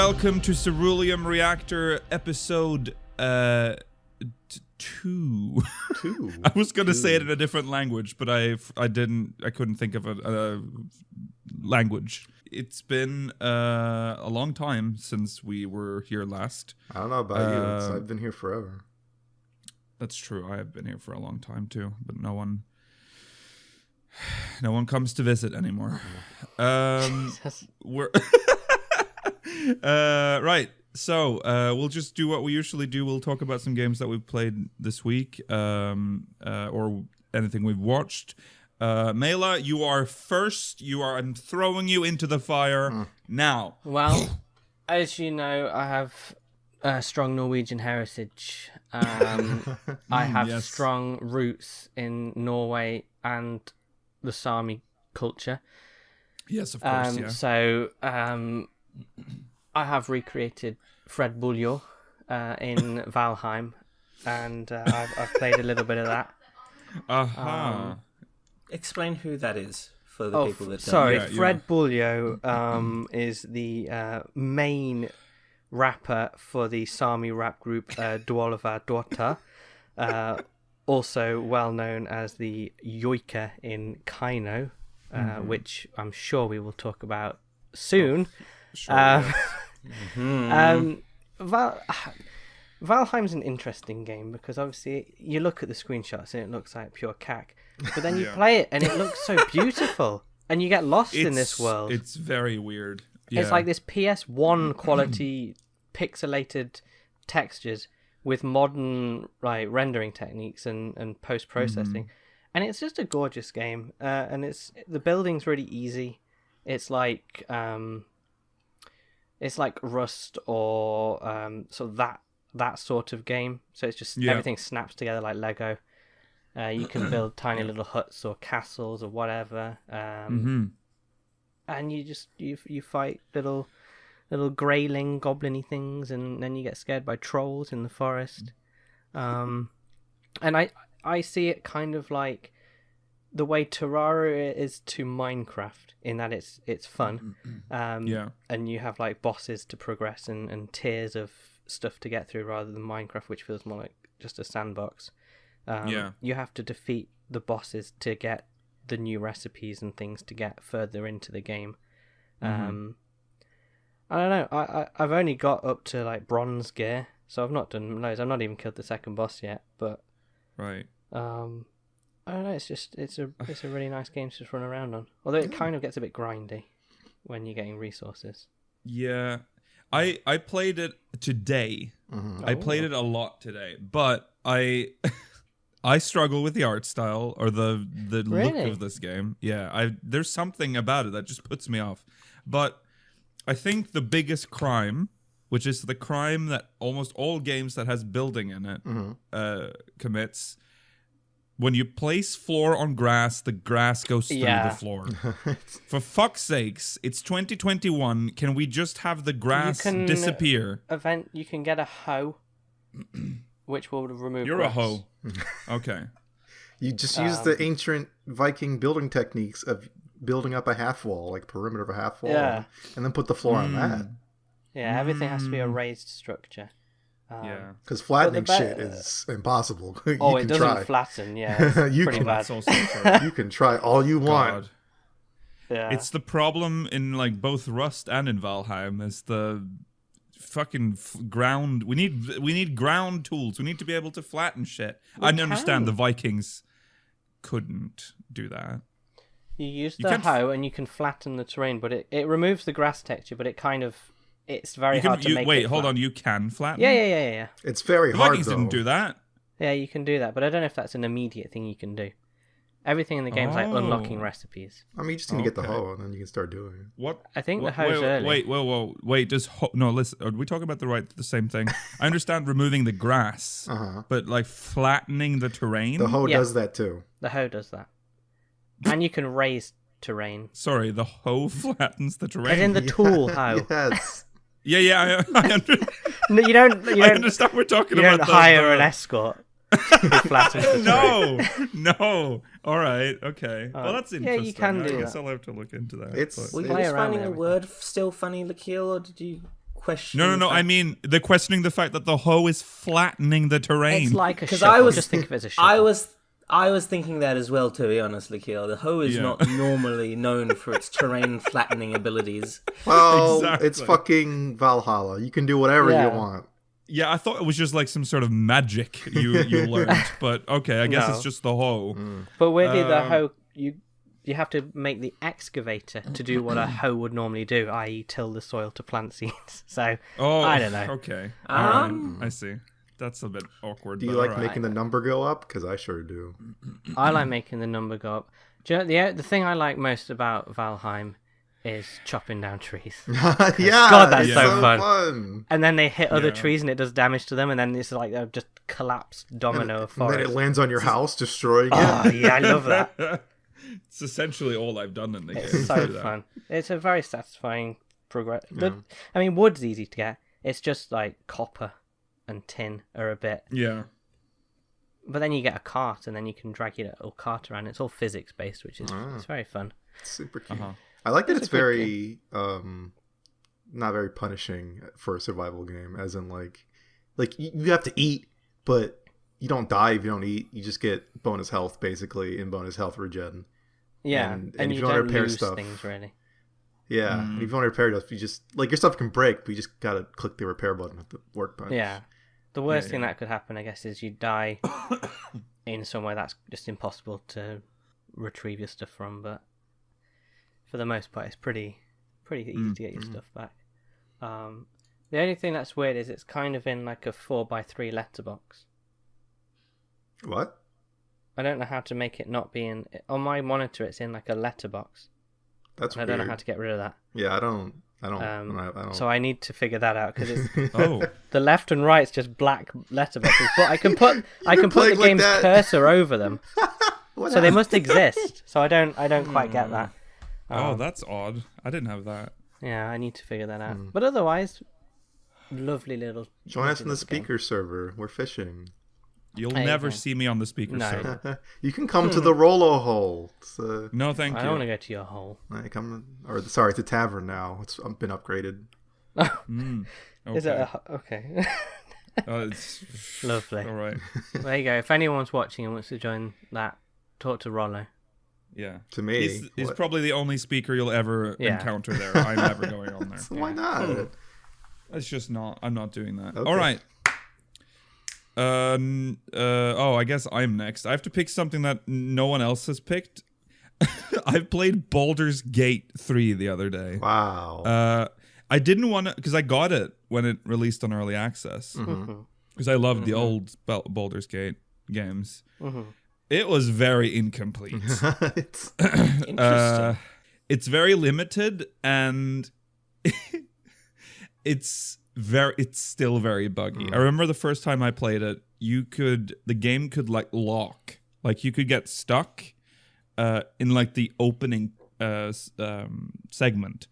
welcome to Ceruleum Reactor episode 2. I was going to say it in a different language, but I couldn't think of a language. It's been a long time since we were here last. I don't know about you. I've been here forever. That's true. I have been here for a long time too, but no one comes to visit anymore. We're right. So we'll just do what we usually do. We'll talk about some games that we've played this week, or anything we've watched. Mela, you are first. I'm throwing you into the fire now. Well, as you know, I have strong Norwegian heritage. I have strong roots in Norway and the Sami culture. Yes, of course. So I have recreated Fred Buljo in Valheim, and I've played a little bit of that. Explain who that is for the people that don't. Sorry, Fred Buljo is the main rapper for the Sami rap group Dwolva Dota, also well known as the Joika in Kaino, which I'm sure we will talk about soon. Valheim's an interesting game because obviously you look at the screenshots and it looks like pure cack, but then you play it and it looks so beautiful and you get lost in this world. It's very weird. It's like this PS1 quality pixelated textures with modern rendering techniques and post-processing, and it's just a gorgeous game. And the building's really easy. It's like Rust or sort of that sort of game. So it's just everything snaps together like Lego. You can build tiny little huts or castles or whatever, and you fight little greyling goblin-y things, and then you get scared by trolls in the forest. And I see it kind of like the way Terraria is to Minecraft, in that it's fun. And you have like bosses to progress and tiers of stuff to get through, rather than Minecraft, which feels more like just a sandbox. You have to defeat the bosses to get the new recipes and things to get further into the game. I don't know. I've only got up to like bronze gear, so I've not done loads. I've not even killed the second boss yet, but right. I don't know. It's a really nice game to just run around on. Although it kind of gets a bit grindy when you're getting resources. Yeah, I played it today. I played it a lot today, but I struggle with the art style or the look of this game. Yeah, there's something about it that just puts me off. But I think the biggest crime, which is the crime that almost all games that has building in it commits, when you place floor on grass, the grass goes through the floor. For fuck's sakes, it's 2021. Can we just have the grass disappear? You can get a hoe, which will remove You're grass. a hoe. Okay. You just use the ancient Viking building techniques of building up a half wall, like perimeter of a half wall, and then put the floor on that. Yeah, everything has to be a raised structure. Because flattening shit is impossible. It doesn't flatten. Yeah, it's pretty bad. You can try all you want. Yeah, it's the problem in like both Rust and in Valheim. Is the fucking ground. We need ground tools. We need to be able to flatten shit. I understand the Vikings couldn't do that. You use the hoe and you can flatten the terrain, but it removes the grass texture, but it's very hard to make. Wait, hold on. You can flatten? Yeah. It's very the hard, Vikings didn't do that. Yeah, you can do that, but I don't know if that's an immediate thing you can do. Everything in the game is like unlocking recipes. I mean, you just need to get the hoe, and then you can start doing it. What? I think the hoe's early. Wait. No, listen. Are we talking about the same thing? I understand removing the grass, but like flattening the terrain. The hoe does that too. The hoe does that, and you can raise terrain. Sorry, the hoe flattens the terrain. As in the tool hoe. Yes. Yeah, I understand. No, you don't. I understand we're talking about. You don't hire an escort. No. All right. Okay. Well, that's interesting. Yeah, you can do I guess that. I'll have to look into that. It's Were you finding a word still funny, Lakil, or did you questioning. No. I mean, they're questioning the fact that the hoe is flattening the terrain. It's like a shovel. Just think of it as a shovel. I was thinking that as well, to be honest, Lakil. The hoe is not normally known for its terrain flattening abilities. Well, it's fucking Valhalla. You can do whatever you want. Yeah, I thought it was just like some sort of magic you learned, but okay, I guess it's just the hoe. But weirdly, the hoe you have to make the excavator to do what a hoe would normally do, i.e., till the soil to plant seeds. So I don't know. Okay, I see. That's a bit awkward. Do you like making the number go up? Because I sure do. I like making the number go up. Do you know, the thing I like most about Valheim is chopping down trees. God, that's so fun. And then they hit other trees and it does damage to them, and then it's like a just collapsed domino of forest. And then it lands on your house, destroying it. Oh, yeah, I love that. It's essentially all I've done in the game. It's so fun. It's a very satisfying progress. But, I mean, wood's easy to get. It's just like copper and tin are a bit. Yeah. But then you get a cart, and then you can drag your little cart around. It's all physics based, which is it's very fun. It's super cute. I like that it's very not very punishing for a survival game, as in like you have to eat, but you don't die if you don't eat. You just get bonus health basically, and bonus health regen. Yeah, and if you don't lose things really. Yeah, and if you want to repair stuff, you just like your stuff can break, but you just gotta click the repair button with the workbench. Yeah, the worst thing that could happen, I guess, is you die in somewhere that's just impossible to retrieve your stuff from. But for the most part, it's pretty easy to get your stuff back. The only thing that's weird is it's kind of in like a 4x3 letterbox. What? I don't know how to make it not be in... On my monitor, it's in like a letterbox. That's weird. I don't know how to get rid of that. Yeah, I don't. So I need to figure that out, because it's the left and right's just black letterboxes, but I can put the game's cursor over them, so they must exist. So I don't quite get that. That's odd. I didn't have that. Yeah, I need to figure that out. But otherwise, lovely little. Join us in the speaker server. We're fishing. You'll never see me on the speaker server. You can come to the Rolo hole. No, thank you. I don't want to go to your hole. It's a tavern now. It's been upgraded. Okay. Is it okay? It's lovely. All right. There you go. If anyone's watching and wants to join that, talk to Rollo. Yeah. To me, he's probably the only speaker you'll ever encounter there. I'm never going on there. So why not? It's just not. I'm not doing that. Okay. All right. I guess I'm next. I have to pick something that no one else has picked. I've played Baldur's Gate 3 the other day. Wow. I didn't want to, because I got it when it released on early access. Because I loved the old Baldur's Gate games. It was very incomplete. Interesting. It's very limited, and it's still very buggy. I remember the first time I played it, the game could like lock, like you could get stuck in like the opening segment,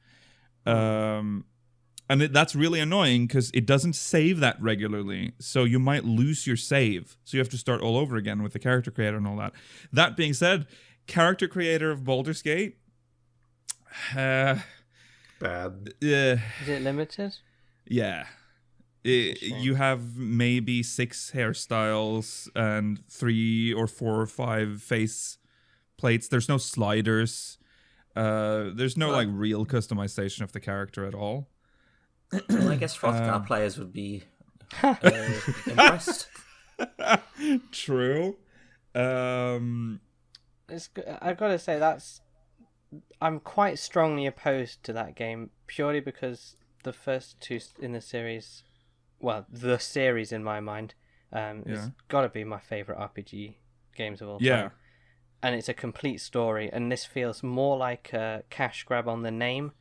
and that's really annoying because it doesn't save that regularly, so you might lose your save, so you have to start all over again with the character creator and all that. That being said, character creator of Baldur's Gate, bad. Is it limited? Yeah. You have maybe 6 hairstyles and 3 or 4 or 5 face plates. There's no sliders. There's no like real customization of the character at all. Well, I guess Hrothgar players would be impressed. True. I've got to say I'm quite strongly opposed to that game, purely because the first 2 in the series, the series in my mind, it's got to be my favorite RPG games of all time. Yeah. And it's a complete story, and this feels more like a cash grab on the name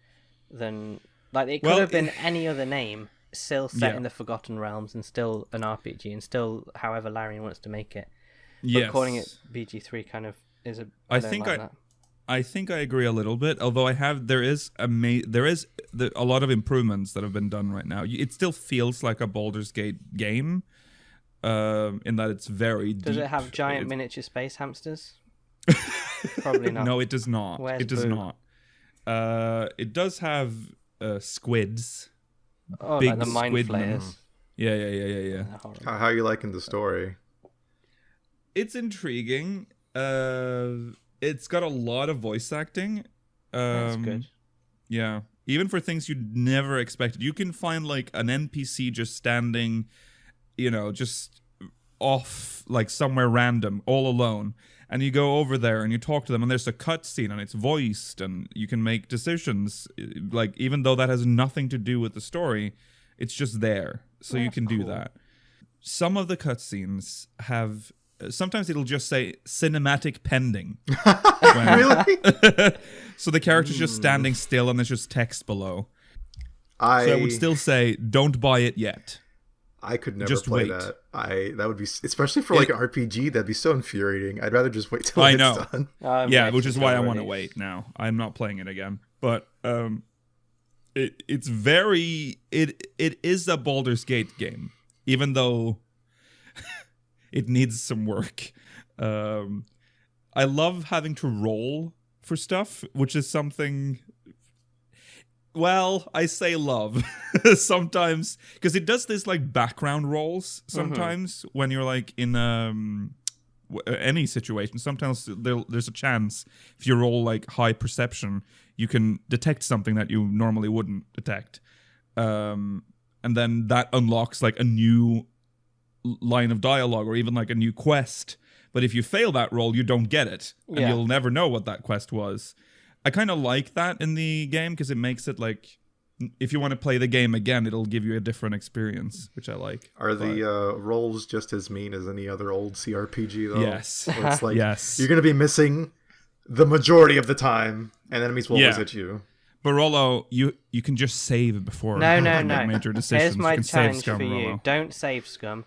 than like it could have been any other name, still set in the Forgotten Realms and still an RPG and still however Larian wants to make it. But calling it BG3 kind of is a. I think I agree a little bit, although there is a lot of improvements that have been done right now. It still feels like a Baldur's Gate game, in that it's very deep. Does it have giant miniature space hamsters? Probably not. No, it does not. Where's it does Boo? not. It does have squids, big like the mind squid flayers. men. Yeah. How are you liking the story? It's intriguing. It's got a lot of voice acting. That's good. Yeah. Even for things you'd never expected. You can find like an NPC just standing, just off like somewhere random, all alone. And you go over there and you talk to them and there's a cutscene and it's voiced and you can make decisions. Like, even though that has nothing to do with the story, it's just there. So you can do that. Some of the cutscenes have... Sometimes it'll just say cinematic pending. Really? So the character's just standing still and there's just text below. So I would still say, don't buy it yet. I could never just play wait. that. That would be, especially for like an RPG, that'd be so infuriating. I'd rather just wait till it's done. Yeah, which is why I want to wait now. I'm not playing it again. But it's very... It is a Baldur's Gate game, even though... it needs some work. I love having to roll for stuff, which is something... Well, I say love sometimes, because it does this like background rolls sometimes when you're like in any situation. Sometimes there's a chance if you roll like high perception, you can detect something that you normally wouldn't detect. And then that unlocks like a new line of dialogue or even like a new quest. But if you fail that roll, you don't get it. And you'll never know what that quest was. I kind of like that in the game because it makes it like, if you want to play the game again, it'll give you a different experience, which I like. Are the rolls just as mean as any other old CRPG, though? Yes. Where it's like, yes. You're going to be missing the majority of the time, and enemies will always hit you. But Rollo, you can just save before No. major decisions. Here's my you can challenge save scum, for you. Rollo. Don't save scum.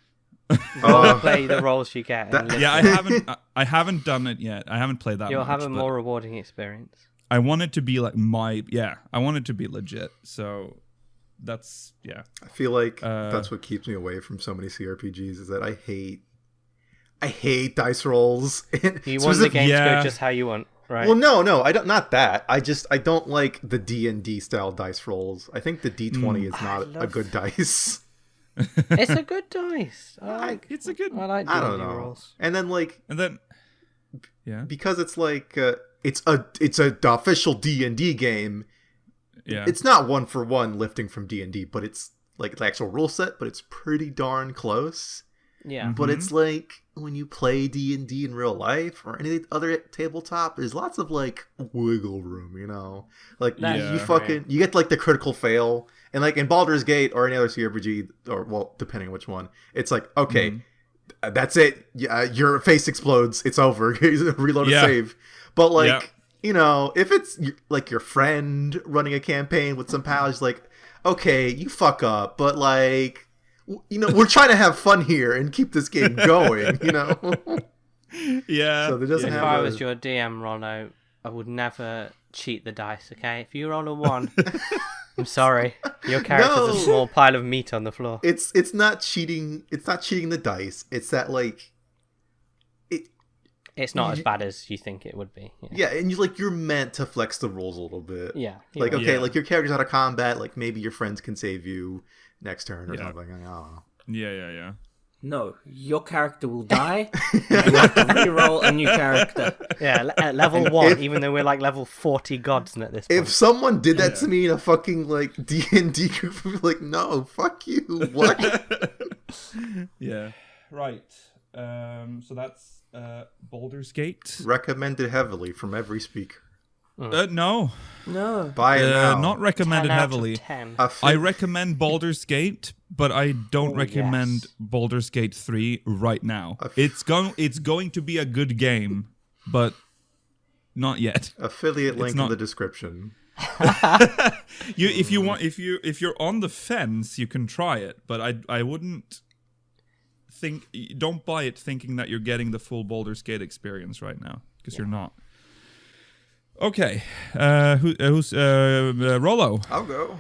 Play the roles you get. I haven't done it yet. I haven't played that You'll much. have a more rewarding experience. I want it to be like I want it to be legit. So that's I feel like that's what keeps me away from so many CRPGs is that I hate dice rolls. You want the game to go just how you want, right? Well, no, I don't. Not that. I don't like the D&D style dice rolls. I think the D20 is not a good dice. It's a good dice. I like D&D rolls. And then because it's like it's a official D&D game. Yeah. It's not 1-for-1 lifting from D&D, but it's like the actual rule set, but it's pretty darn close. Yeah. But it's like when you play D&D in real life or any other tabletop, there's lots of like wiggle room, Like you get like the critical fail, and like in Baldur's Gate or any other CRPG, or well, depending on which one, it's like okay, that's it. Your face explodes. It's over. Reload and save. But like if it's like your friend running a campaign with some pals, like okay, you fuck up, but like. We're trying to have fun here and keep this game going, Yeah. So there doesn't if have I was your DM, Rollo, I would never cheat the dice, okay? If you roll a 1, I'm sorry. Your character's a small pile of meat on the floor. It's not cheating. It's not cheating the dice. It's that like it's not as bad as you think it would be. Yeah, and you're meant to flex the rules a little bit. Yeah. Like like your character's out of combat, like maybe your friends can save you next turn or something. I don't know. Yeah. No, your character will die. And you have to re-roll a new character. Yeah, at level 1, even though we're like level 40 gods at this point. If someone did that to me in a fucking like D&D group, I'd be like, no, fuck you. What? Yeah. Right. So that's Baldur's Gate. Recommended heavily from every speaker. No. Buy it now. Not recommended 10 out of heavily. 10. I recommend Baldur's Gate, but I don't recommend Baldur's Gate 3 right now. It's going to be a good game, but not yet. Affiliate link in the description. If you're on the fence, you can try it, but I wouldn't don't buy it thinking that you're getting the full Baldur's Gate experience right now, because you're not. Okay, who's Rollo? I'll go.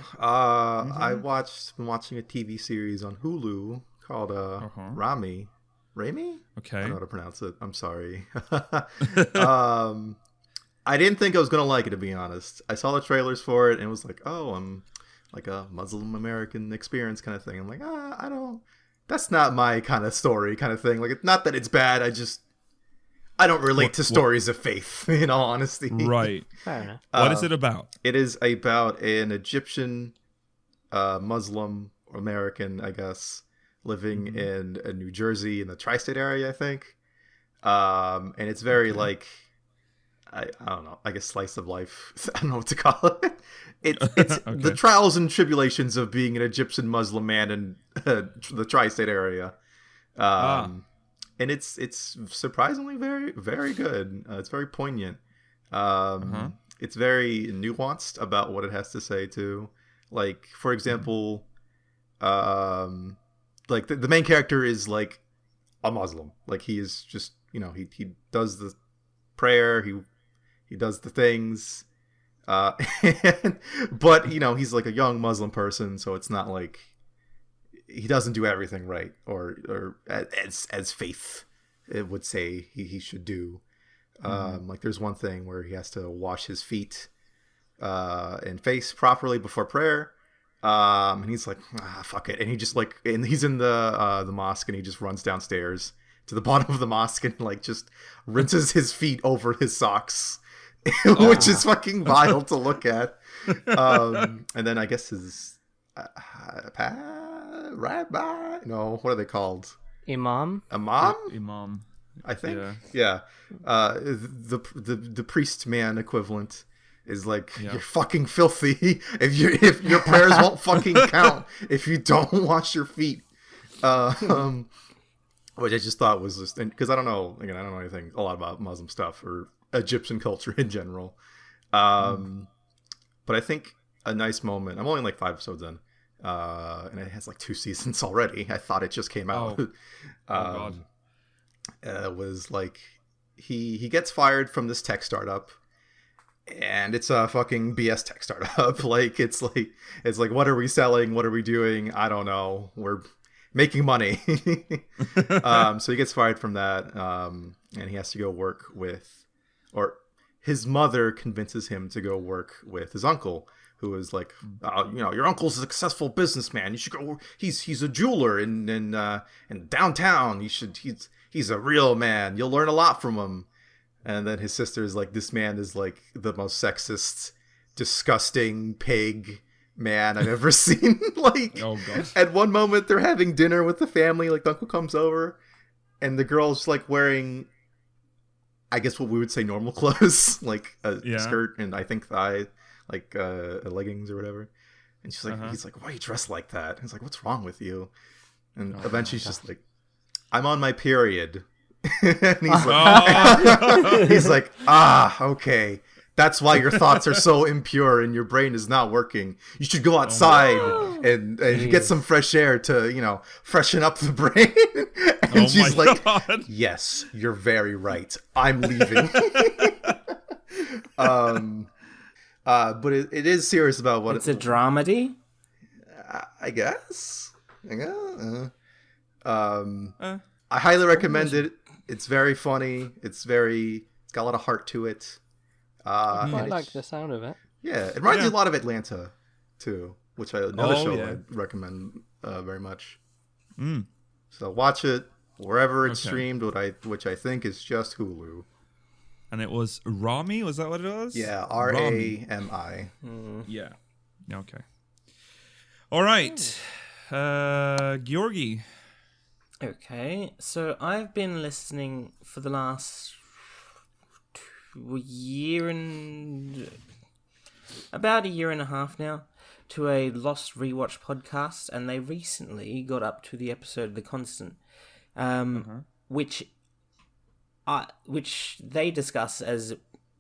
Been watching a TV series on Hulu called Rami. Okay. I don't know how to pronounce it. I'm sorry. I didn't think I was gonna like it, to be honest. I saw the trailers for it and was like, oh, I'm like a Muslim American experience kind of thing. I'm like, I don't. That's not my kind of story, kind of thing. Like, not that it's bad. I don't relate to stories of faith. In all honesty, right? Fair enough. What is it about? It is about an Egyptian Muslim American, I guess, living in New Jersey in the tri-state area, I think. And it's very like, I don't know, I guess slice of life. I don't know what to call it. It's the trials and tribulations of being an Egyptian Muslim man in the tri-state area. And it's surprisingly very, very good. It's very poignant. It's very nuanced about what it has to say too. Like, for example, like the main character is like a Muslim. Like, he is just, he does the prayer, he does the things, but he's like a young Muslim person, so it's not like he doesn't do everything right or as faith it would say he should do. Like, there's one thing where he has to wash his feet and face properly before prayer. And he's like, fuck it. And he just like, and he's in the mosque, and he just runs downstairs to the bottom of the mosque and like just rinses his feet over his socks, which is fucking vile to look at. And then I guess his rabbi? No, what are they called? Imam? I think. Yeah. The priest man equivalent is like, you're fucking filthy if your prayers won't fucking count if you don't wash your feet. Which I just thought was just, because I don't know anything a lot about Muslim stuff or Egyptian culture in general. But I think a nice moment, I'm only like 5 episodes in, and it has like 2 seasons already. I thought it just came out. God. Was like, he gets fired from this tech startup, and it's a fucking BS tech startup. Like, it's like, what are we selling? What are we doing? I don't know. We're making money. So he gets fired from that, and he has to go work with, or his mother convinces him to go work with his uncle, who is like, your uncle's a successful businessman. You should go. He's a jeweler in downtown. He's a real man. You'll learn a lot from him. And then his sister is like, this man is like the most sexist, disgusting pig man I've ever seen. Like, oh gosh. At one moment they're having dinner with the family, like the uncle comes over, and the girl's like wearing, I guess what we would say normal clothes, like a skirt and I think thigh, like leggings or whatever. And she's like, he's like, why are you dressed like that? And he's like, what's wrong with you? And eventually she's just like, I'm on my period. And he's like, okay. That's why your thoughts are so impure and your brain is not working. You should go outside and get some fresh air to, freshen up the brain. And she's like, yes, you're very right. I'm leaving. But it is serious about what it's a dramedy. I guess. I highly recommend it. It's very funny. It's got a lot of heart to it. I like the sound of it. Yeah, it reminds me a lot of Atlanta, too, which another show I'd recommend very much. So watch it wherever it's streamed, which I think is just Hulu. And it was Rami? Was that what it was? Yeah, Rami. Yeah. Okay. All right. Georgi. Okay, so I've been listening for the last about a year and a half now to a Lost Rewatch podcast, and they recently got up to the episode The Constant, which they discuss as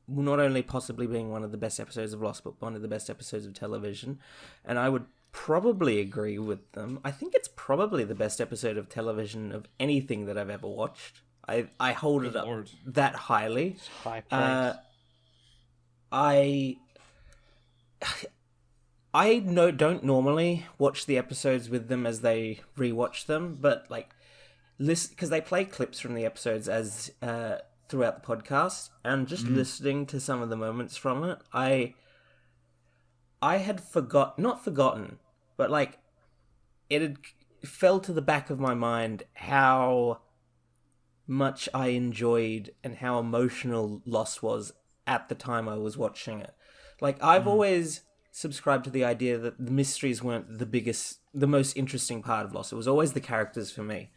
not only possibly being one of the best episodes of Lost, but one of the best episodes of television, and I would probably agree with them. I think it's probably the best episode of television of anything that I've ever watched. I hold it up that highly. It's high praise. I don't normally watch the episodes with them as they rewatch them, but like listen, because they play clips from the episodes as throughout the podcast, and just listening to some of the moments from it, I I had not forgotten, but like it had fell to the back of my mind how much I enjoyed and how emotional Lost was at the time I was watching it. Like, I've always subscribed to the idea that the mysteries weren't the most interesting part of Lost. It was always the characters for me.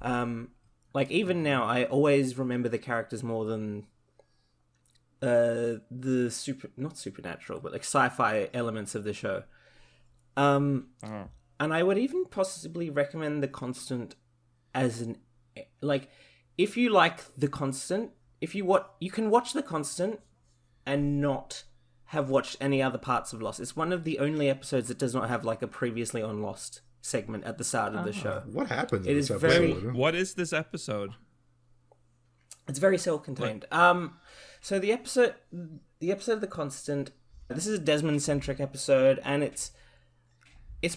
Like, even now, I always remember the characters more than not supernatural, but like sci-fi elements of the show. And I would even possibly recommend The Constant as if you like The Constant, you can watch The Constant and not have watched any other parts of Lost. It's one of the only episodes that does not have like a previously on Lost segment at the start of the show. What happens in It this is episode? What is this episode? It's very self-contained. So the episode of The Constant, this is a Desmond-centric episode, and it's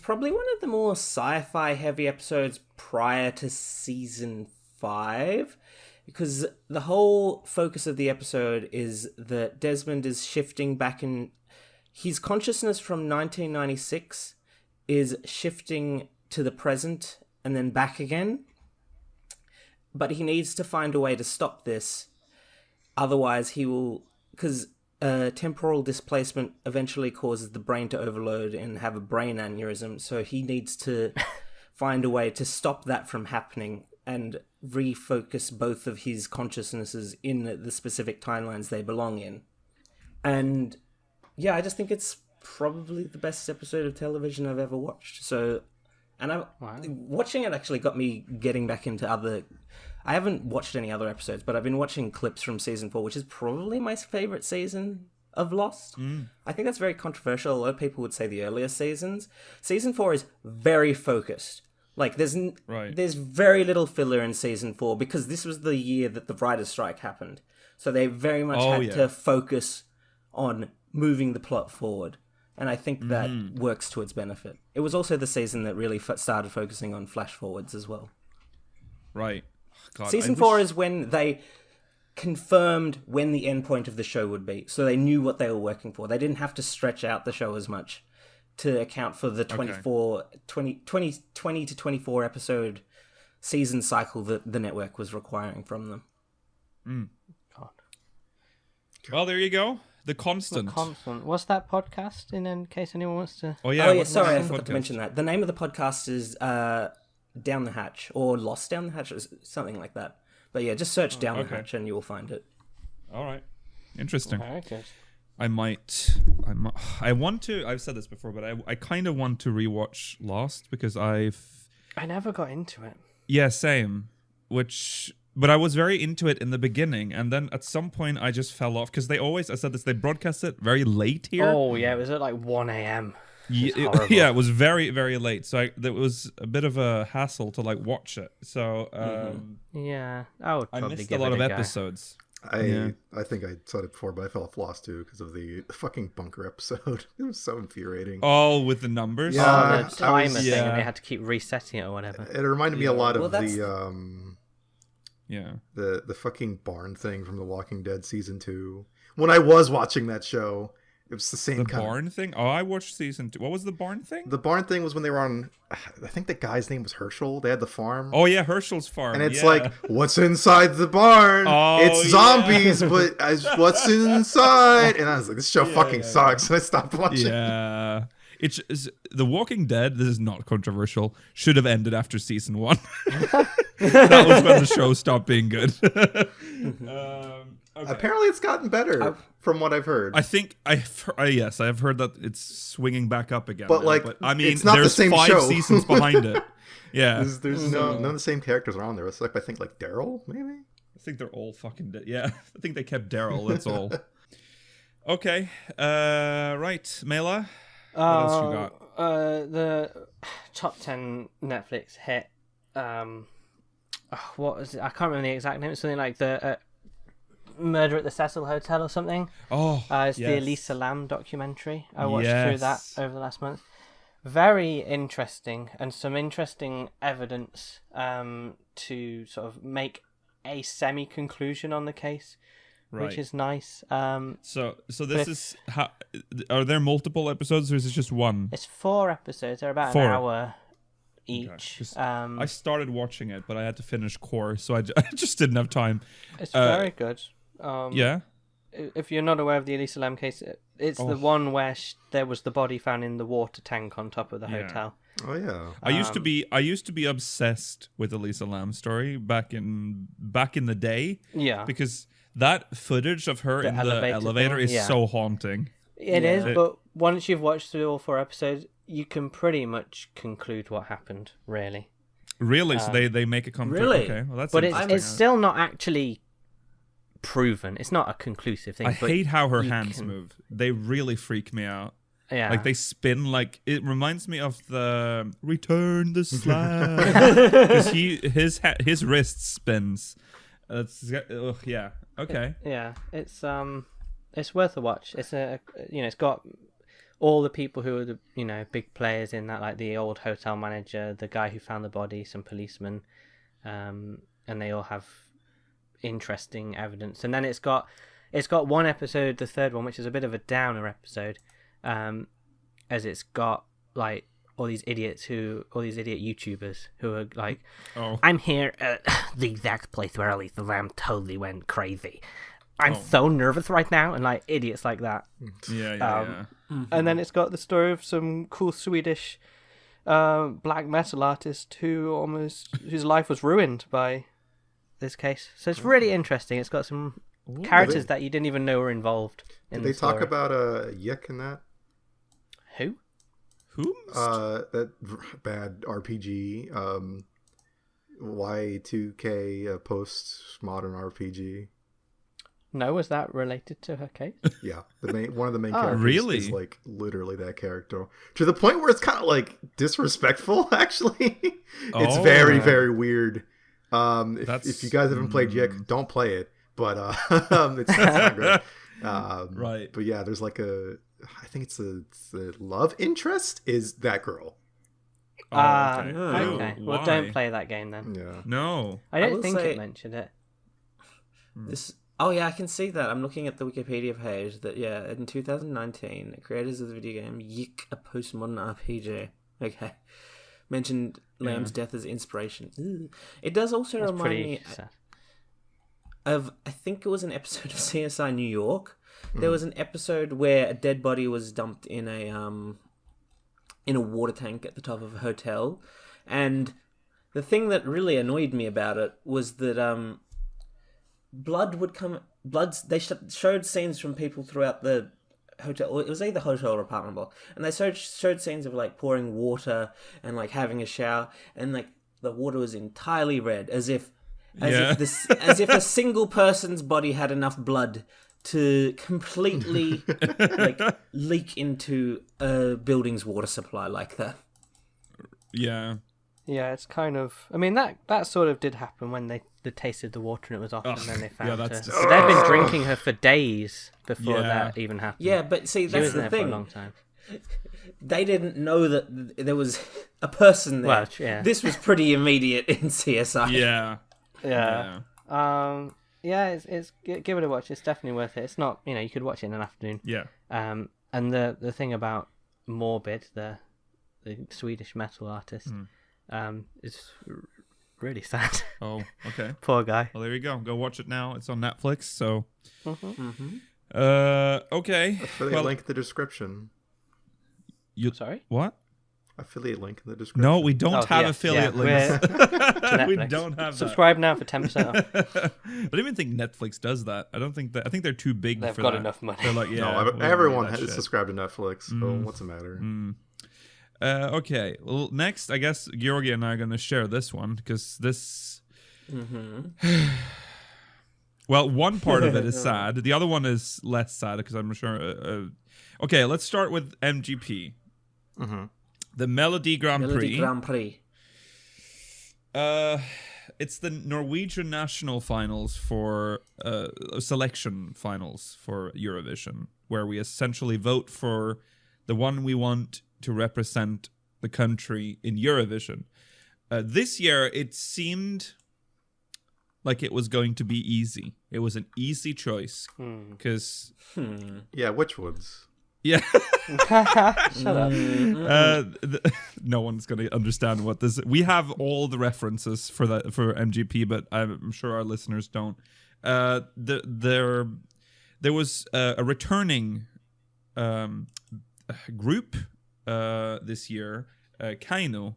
probably one of the more sci-fi heavy episodes prior to season 5, because the whole focus of the episode is that Desmond is shifting back in his consciousness from 1996 is shifting to the present and then back again. But he needs to find a way to stop this. Otherwise he will, because temporal displacement eventually causes the brain to overload and have a brain aneurysm. So he needs to find a way to stop that from happening and refocus both of his consciousnesses in the specific timelines they belong in. And yeah, I just think it's probably the best episode of television I've ever watched. So, and watching it actually got me getting back into I haven't watched any other episodes, but I've been watching clips from season 4, which is probably my favorite season of Lost. I think that's very controversial. A lot of people would say the earlier seasons. Season 4 is very focused. Like, there's very little filler in season 4 because this was the year that the writer's strike happened. So they very much had to focus on moving the plot forward. And I think that works to its benefit. It was also the season that really started focusing on flash forwards as well. Right. God, season 4 is when they confirmed when the end point of the show would be. So they knew what they were working for. They didn't have to stretch out the show as much to account for the 20 to 24 episode season cycle that the network was requiring from them. God. Well, there you go. The Constant. What's that podcast, in case anyone wants to... Oh, yeah. Sorry, I forgot to mention that. The name of the podcast is Down the Hatch, or Lost Down the Hatch, or something like that. But yeah, just search Down the Hatch and you will find it. All right. Interesting. Okay. I want to, I've said this before, but I kind of want to rewatch Lost because I never got into it. Yeah, same. But I was very into it in the beginning, and then at some point I just fell off because they broadcast it very late here. Oh yeah, it was at like 1 a.m. It was very, very late, so it was a bit of a hassle to like watch it. So yeah, I would probably missed give a lot it of go. episodes. I think I said it before, but I fell off Lost too because of the fucking bunker episode. It was so infuriating. Oh, with the numbers? Yeah. The timer thing, and they had to keep resetting it or whatever. It reminded me a lot of the fucking barn thing from The Walking Dead season 2. When I was watching that show, it was the same kind barn thing? Oh, I watched season 2. What was the barn thing? The barn thing was when they were on, I think the guy's name was Herschel. They had the farm. Oh yeah, Herschel's farm. And it's like, what's inside the barn? Oh, it's zombies, but what's inside? And I was like, this show fucking sucks. And I stopped watching. Yeah. It's The Walking Dead, this is not controversial, should have ended after season 1. That was when the show stopped being good. Okay. Apparently it's gotten better from what I've heard. I think I've heard that it's swinging back up again. But now. like, but, I mean, it's not there's the same 5 show. seasons behind it. Yeah, there's none of the same characters are on there. It's like I think like Daryl, maybe. I think they're all fucking dead. Yeah, I think they kept Daryl. That's all. Okay, right, Mela. What else you got? The top 10 Netflix hit. What was it? I can't remember the exact name. It's something like the Murder at the Cecil Hotel or something. Oh, it's the Elisa Lam documentary. I watched through that over the last month. Very interesting, and some interesting evidence to sort of make a semi-conclusion on the case, which is nice. So this is how. Are there multiple episodes, or is it just one? It's 4 episodes. They're about an hour each. Okay. I started watching it, but I had to finish Core, so I just didn't have time. It's very good. Yeah. If you're not aware of the Elisa Lam case, it's the one where there was the body found in the water tank on top of the hotel. Oh yeah. I used to be obsessed with the Elisa Lam story back in the day. Yeah. Because that footage of her in the elevator is so haunting. It is, but once you've watched through all 4 episodes, you can pretty much conclude what happened, really. Really? So they make it come really? Okay. Well, that's but it's still not actually proven. It's not a conclusive thing. I hate how her hands move. They really freak me out. Yeah. Like they spin like it reminds me of the Return the Slab. Because his wrist spins. Yeah. Okay. It's worth a watch. It's it's got all the people who are the big players in that, like the old hotel manager, the guy who found the body, some policemen, and they all have interesting evidence. And then it's got one episode, the third one, which is a bit of a downer episode, as it's got like all these idiot YouTubers who are like, I'm here at the exact place where Elisa Lam totally went crazy. I'm so nervous right now, and like idiots like that. Yeah. And then it's got the story of some cool Swedish black metal artist whose life was ruined by this case. So it's really interesting. It's got some characters that you didn't even know were involved. Did they talk about Yik in that? Who? That bad RPG, Y2K post-modern RPG. No, was that related to her case? Yeah, one of the main characters really? is like literally that character, to the point where it's kind of like disrespectful. Actually, it's very very weird. If you guys haven't played Yik, don't play it. But it's not good. Right. But yeah, there's like I think it's the love interest is that girl. Okay. Well, don't play that game then. Yeah. No. I don't think it mentioned it. Oh yeah, I can see that. I'm looking at the Wikipedia page that in 2019, the creators of the video game Yik, a postmodern RPG. Okay. Mentioned Lamb's death as inspiration. Ooh. It does also remind me of, I think it was an episode of CSI New York. There was an episode where a dead body was dumped in a water tank at the top of a hotel, and the thing that really annoyed me about it was that blood would come. They showed scenes from people throughout the hotel. Or it was either hotel or apartment block, and they showed scenes of like pouring water and like having a shower, and like the water was entirely red, as if a single person's body had enough blood to completely like leak into a building's water supply like that. Yeah. Yeah, it's kind of. I mean, that sort of did happen when they tasted the water and it was off, and then they found her. So they'd been drinking her for days before that even happened. Yeah, but see, that's the thing. For a long time. They didn't know that there was a person there. Well, yeah. This was pretty immediate in CSI. Yeah. It's give it a watch. It's definitely worth it. It's not, you could watch it in an afternoon. Yeah. And the thing about Morbid, the Swedish metal artist, is really sad. Oh, okay. Poor guy. Well, there you go. Go watch it now. It's on Netflix. So. Okay. Affiliate link in the description. Sorry? What? Affiliate link in the description. No, we don't have affiliate links. We don't have Subscribe now for 10% off. I don't even think Netflix does that. I think they're too big for that. They've got enough money. They're like, everyone has subscribed to Netflix, so what's the matter? Okay. Well, next, I guess Georgi and I are going to share this one because this. Well, one part of it is sad. The other one is less sad because I'm sure. Okay, let's start with MGP. The Melodi Grand Prix. It's the Norwegian national finals for selection finals for Eurovision, where we essentially vote for the one we want to represent the country in Eurovision. This year, it seemed like it was going to be easy. It was an easy choice because Yeah, which ones? yeah, Shut up. no one's going to understand what this. We have all the references for MGP, but I'm sure our listeners don't. There was a returning group this year, Kaino,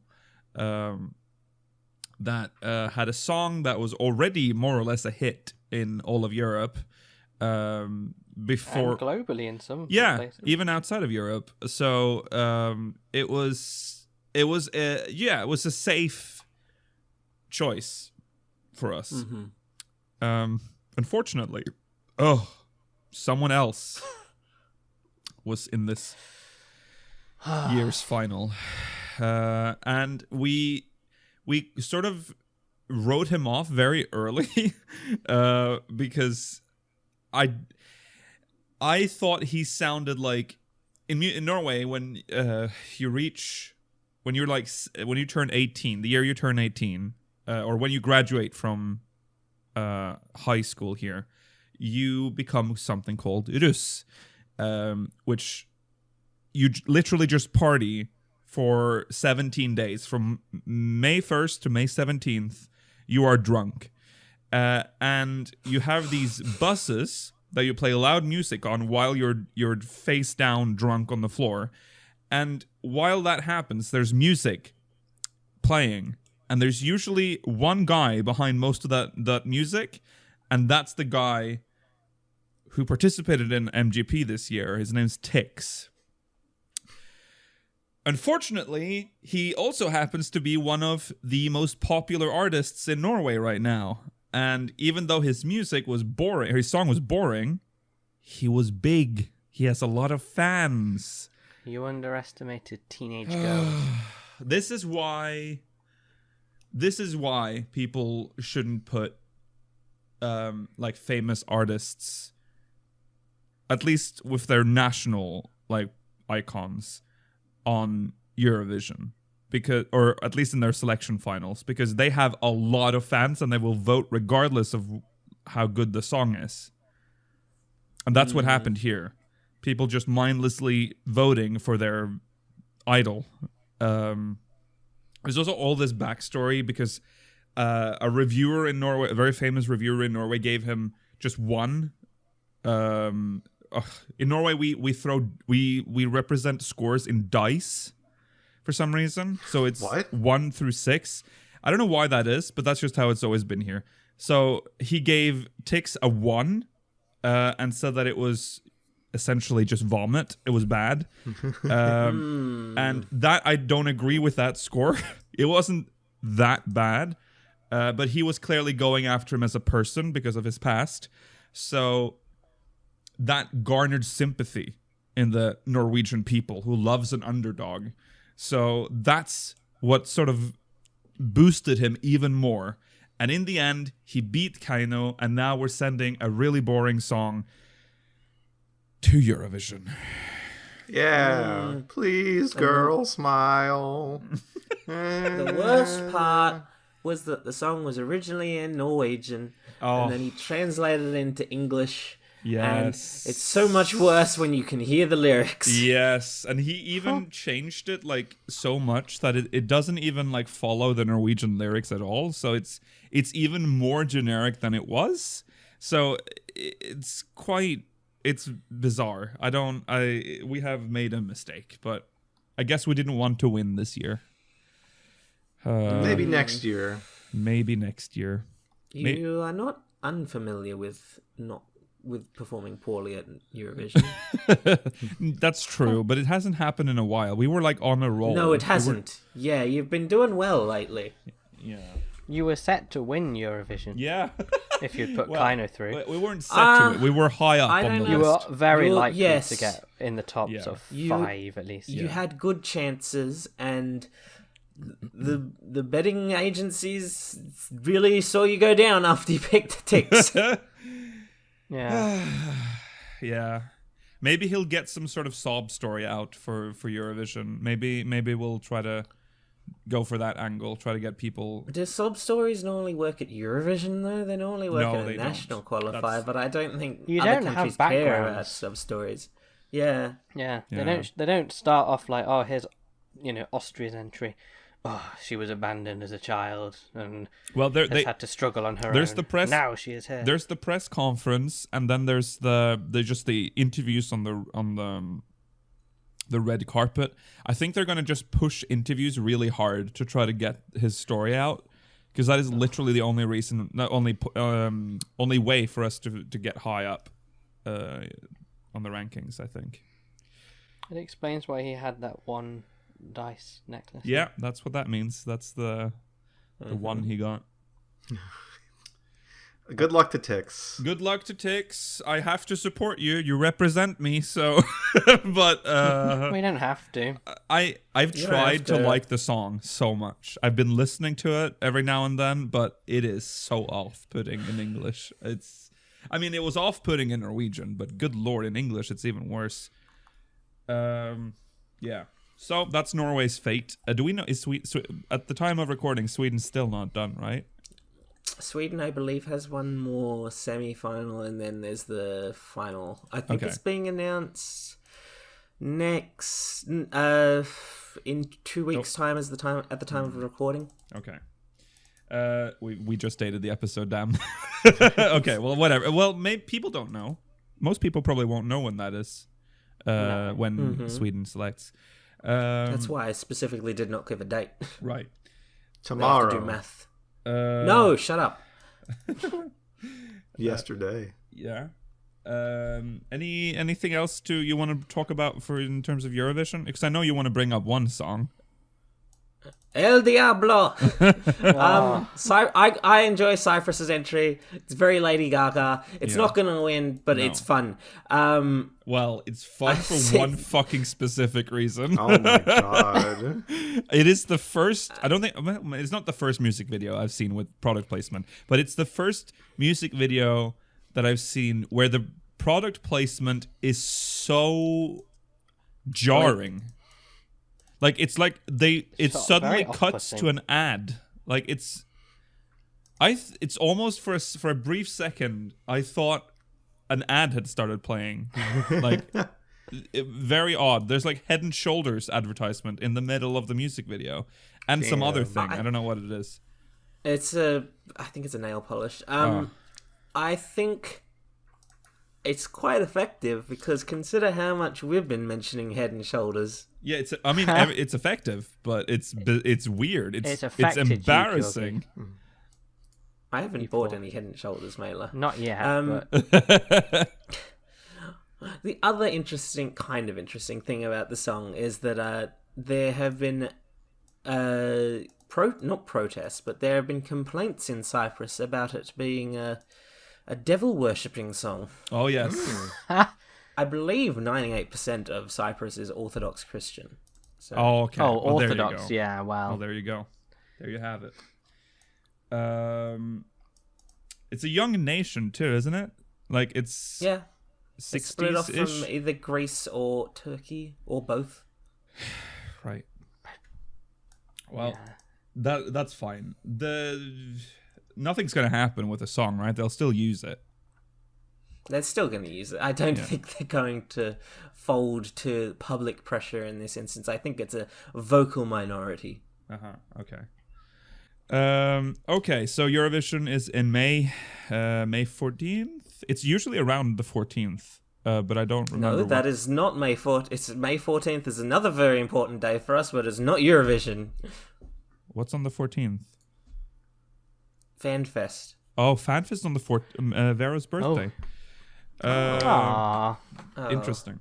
that had a song that was already more or less a hit in all of Europe before, and globally in some places. even outside of Europe. So it was a safe choice for us. Unfortunately, someone else was in this year's final, and we sort of wrote him off very early because I thought he sounded like in Norway when you turn 18, the year you turn 18, or when you graduate from high school here, you become something called russ, which you literally just party for 17 days. From May 1st to May 17th, you are drunk. And you have these buses that you play loud music on while you're face down drunk on the floor. And while that happens, there's music playing. And there's usually one guy behind most of that music. And that's the guy who participated in MGP this year. His name's Tix. Unfortunately, he also happens to be one of the most popular artists in Norway right now. And even though his music was boring, his song was boring, he was big. He has a lot of fans. You underestimated teenage girls. This is why people shouldn't put like famous artists, at least with their national like icons, on Eurovision, because, or at least in their selection finals, because they have a lot of fans and they will vote regardless of how good the song is. And that's what happened here. People just mindlessly voting for their idol. There's also all this backstory because a reviewer in Norway, a very famous reviewer in Norway, gave him just one. In Norway, we represent scores in dice for some reason. So it's 1 through 6. I don't know why that is, but that's just how it's always been here. So he gave Tix a 1 and said that it was essentially just vomit. It was bad. And that, I don't agree with that score. It wasn't that bad. But he was clearly going after him as a person because of his past. So that garnered sympathy in the Norwegian people who loves an underdog. So that's what sort of boosted him even more. And in the end, he beat Kaino, and now we're sending a really boring song to Eurovision. Yeah, please, girl, smile. The worst part was that the song was originally in Norwegian, and then he translated it into English. Yes. And it's so much worse when you can hear the lyrics. Yes, and he even changed it like so much that it doesn't even like follow the Norwegian lyrics at all. So it's even more generic than it was. So it's bizarre. We have made a mistake, but I guess we didn't want to win this year. Maybe next year. Maybe next year. You are not unfamiliar with performing poorly at Eurovision. That's true, but it hasn't happened in a while. We were like on a roll. No, it hasn't. Yeah, you've been doing well lately. Yeah. You were set to win Eurovision. Yeah. If you'd put Kaino through. We weren't set to it. We were high up on the list. You were very likely to get in the top of 5 at least. You had good chances, and the betting agencies really saw you go down after you picked the Tix. Yeah. Yeah. Maybe he'll get some sort of sob story out for Eurovision. Maybe we'll try to go for that angle, try to get people. Do sub stories normally work at Eurovision though? They normally work at a national qualifier, but I don't think other countries care about sub stories. Yeah. They don't start off like, oh, here's, Austria's entry. Oh, she was abandoned as a child and they had to struggle on her own. The press. Now she is here. There's the press conference, and then there's the interviews on the red carpet. I think they're going to just push interviews really hard to try to get his story out, because that is literally the only reason, only way for us to get high up on the rankings, I think. It explains why he had that one dice necklace. Yeah, that's what that means. That's the one he got. Good luck to Tix. Good luck to Tix. I have to support you. You represent me, so. But we don't have to. I've tried to like the song so much. I've been listening to it every now and then, but it is so off-putting in English. It was off-putting in Norwegian, but good lord, in English it's even worse. Yeah. So that's Norway's fate. Do we know, at the time of recording, Sweden's still not done, right? Sweden, I believe, has one more semi-final, and then there's the final. I think it's being announced next in 2 weeks' time at the time of recording. Okay. We just dated the episode, damn. Okay, well, whatever. Well, maybe people don't know. Most people probably won't know when that is. When Sweden selects. That's why I specifically did not give a date. Right. Tomorrow. I have to do math. No, shut up. Yesterday. Yeah. Anything else you want to talk about in terms of Eurovision? Because I know you want to bring up one song. El Diablo. I enjoy Cypress's entry. It's very Lady Gaga. It's not gonna win, but it's fun. Well, it's fun for one fucking specific reason. Oh my god! It is the first. I don't think it's not the first music video I've seen with product placement, but it's the first music video that I've seen where the product placement is so jarring. Like it's like it suddenly cuts to an ad. Like it's almost for a brief second I thought an ad had started playing. Like very odd. There's like Head and Shoulders advertisement in the middle of the music video, and some other thing. I don't know what it is. I think it's a nail polish. I think it's quite effective because consider how much we've been mentioning Head and Shoulders. Yeah, it's effective, but it's weird. It's embarrassing. I haven't bought any Head and Shoulders mailer. Not yet. But... The other interesting thing about the song is that there have been not protests, but there have been complaints in Cyprus about it being a devil worshipping song. Oh yes. I believe 98% of Cyprus is Orthodox Christian. So. Oh, okay. Oh, well, Orthodox, yeah, wow. Well, there you go. There you have it. It's a young nation too, isn't it? Like it's 60s-ish? It's split off from either Greece or Turkey or both. Right. Well, that's fine. Nothing's going to happen with a song, right? They'll still use it. They're still going to use it. I don't think they're going to fold to public pressure in this instance. I think it's a vocal minority. Okay. Okay, so Eurovision is in May 14th. It's usually around the 14th, but I don't remember. No, that is not May 14th. It's May 14th is another very important day for us, but it's not Eurovision. What's on the 14th? FanFest. Oh, FanFest on the 14th. Vera's birthday. Interesting.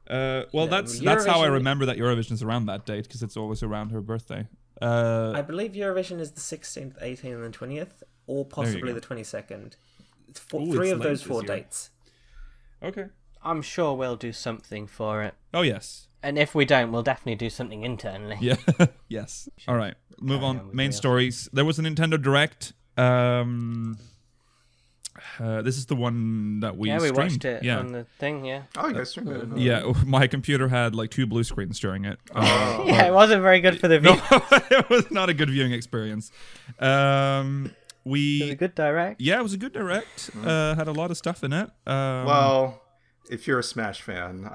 Well, that's how I remember that Eurovision is around that date, because it's always around her birthday. I believe Eurovision is the 16th, 18th, and 20th, or possibly the 22nd. Three of those 4 dates. Okay. I'm sure we'll do something for it. Oh, yes. And if we don't, we'll definitely do something internally. Yeah. Yes. All right. Move on. Main stories. There was a Nintendo Direct. This is the one that we we streamed. watched it Yeah. on the thing. Yeah. Oh, you guys streamed it. Yeah, my computer had like 2 blue screens during it. Yeah, it wasn't very good for the view. No, it was not a good viewing experience. It was a good direct. Yeah, it was a good direct. Had a lot of stuff in it. Well, if you're a Smash fan,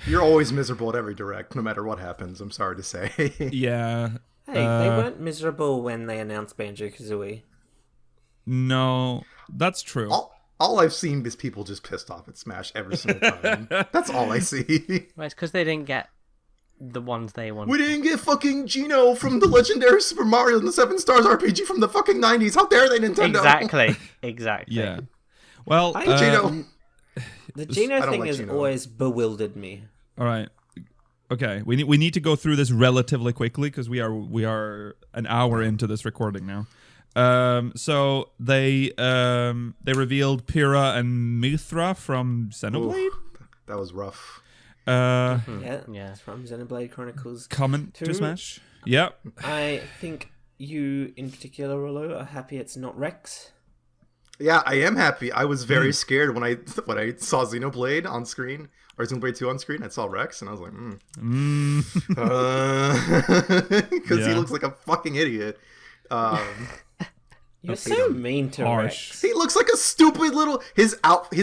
you're always miserable at every direct, no matter what happens. I'm sorry to say. Yeah. Hey, they weren't miserable when they announced Banjo-Kazooie. No, that's true. All I've seen is people just pissed off at Smash every single time. That's all I see. Well, it's because they didn't get the ones they wanted. We didn't get fucking Geno from the legendary Super Mario and the 7 Stars RPG from the fucking 90s. How dare they, Nintendo? Exactly. Yeah. Well, Geno. The Geno thing like has Geno. always bewildered me. all right. Okay, we need to go through this relatively quickly because we are an hour into this recording now. So they revealed Pyrrha and Mithra from Xenoblade. Oof, that was rough. Yeah, Yeah. it's from Xenoblade Chronicles. Comment to Two. Smash. Yep. I think you, in particular, Rollo, are happy it's not Rex. Yeah, I am happy. I was very scared when I saw Xenoblade on screen, or Xenoblade 2 on screen. I saw Rex, and I was like, because he looks like a fucking idiot. You're so mean to Harsh. Rex. He looks like a stupid little. His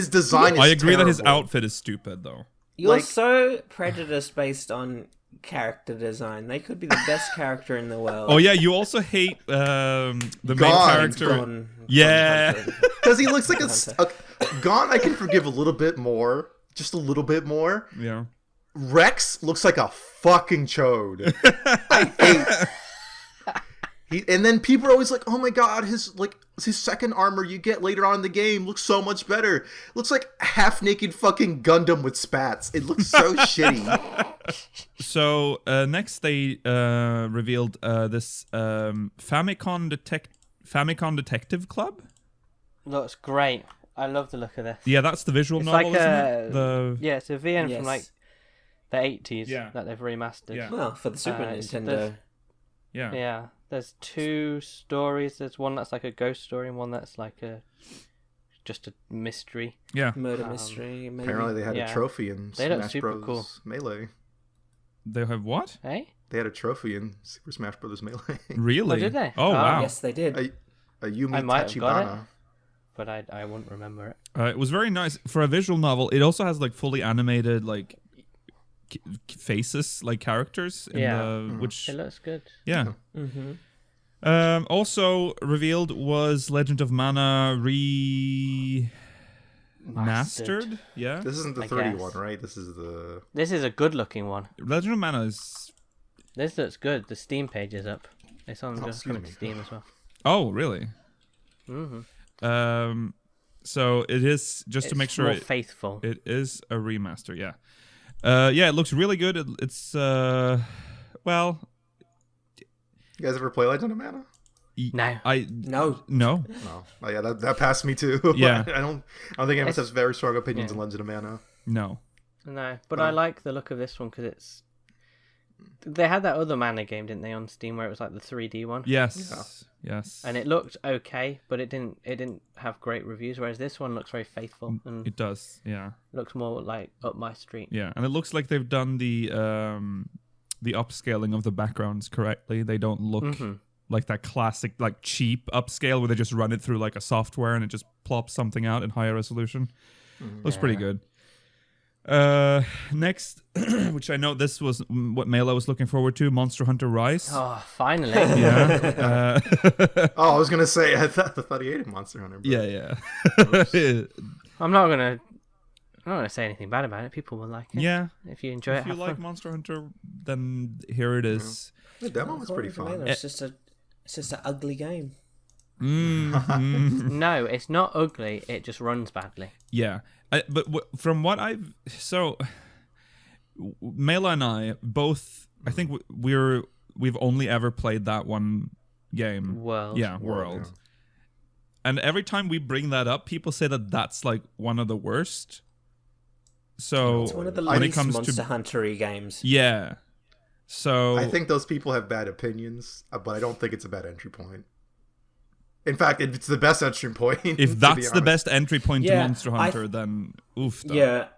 design is I agree that his terrible. outfit is stupid though. You're like- so prejudiced based on character design. They could be the best character in the world. Oh yeah, you also hate the main Gone. character. Gone. Yeah. Gone. Because he looks like a Gone. I can forgive a little bit more, just a little bit more. Yeah. Rex looks like a fucking chode. I hate. And then people are always like, "Oh my god, his second armor you get later on in the game looks so much better. Looks like half naked fucking Gundam with spats. It looks so shitty." So next they revealed this Famicom Detective Club. Looks great. I love the look of this. Yeah, that's the visual It's novel, like isn't it? yeah, it's a VN Yes. from like the 80s Yeah. that they've remastered. Yeah. Well, for the Super It's- Nintendo. Yeah. Yeah, there's 2 stories. There's one that's like a ghost story and one that's like just a mystery. Yeah. Murder mystery, maybe. Apparently, they had Yeah. a trophy in They look Smash super Bros. cool. Melee. They have what? Hey? They had a trophy in Super Smash Bros. Melee. Really? Oh, did they? Oh, Oh, wow. Yes, they did. a Yumi I might have got it. Tachibana. But I wouldn't remember it. It was very nice for a visual novel. It also has like fully animated like faces, like characters. In Yeah. which It looks good. yeah. Mm-hmm. Also revealed was Legend of Mana remastered. Yeah. This isn't the I 30 guess. one, right? This is the. This is a good looking one. Legend of Mana is. This looks good. The Steam page is up. It's on Oh, just excuse coming to me. Steam as well. Oh, really? Mm-hmm. So it is just to make sure more faithful. it is a remaster. Yeah. Yeah, it looks really good. It's well. You guys ever play Legend of Mana? No. No. No. No. Oh yeah, that passed me too. Yeah. I don't think anyone It's- has very strong opinions yeah. on Legend of Mana. No. No, but I like the look of this one because it's. They had that other Mana game, didn't they, on Steam where it was like the 3D one? Yes. Yes. And it looked okay, but it didn't have great reviews. Whereas this one looks very faithful and It does. Yeah. looks more like up my street. Yeah, and it looks like they've done the upscaling of the backgrounds correctly. They don't look like that classic, like cheap upscale where they just run it through like a software and it just plops something out in higher resolution. Looks pretty good. Next, which I know this was what Mela was looking forward to, Monster Hunter Rise. Oh, finally! Yeah. Oh, I was gonna say I thought he hated Monster Hunter. But Yeah. I'm not gonna say anything bad about it. People will like it. Yeah. If you enjoy it, If you have like fun. Monster Hunter, then here it is. the demo was pretty fun. It's just an ugly game. No, it's not ugly. It just runs badly. Yeah, but from what I've Mela and I both, I think we've only ever played that one game. World. Yeah, World. And every time we bring that up, people say that that's like one of the worst. So It's one of the when it least comes Monster to Hunter-y games. yeah, so I think those people have bad opinions, but I don't think it's a bad entry point. In fact, it's the best entry point. If that's the best entry point to Monster Hunter, then oof. Yeah.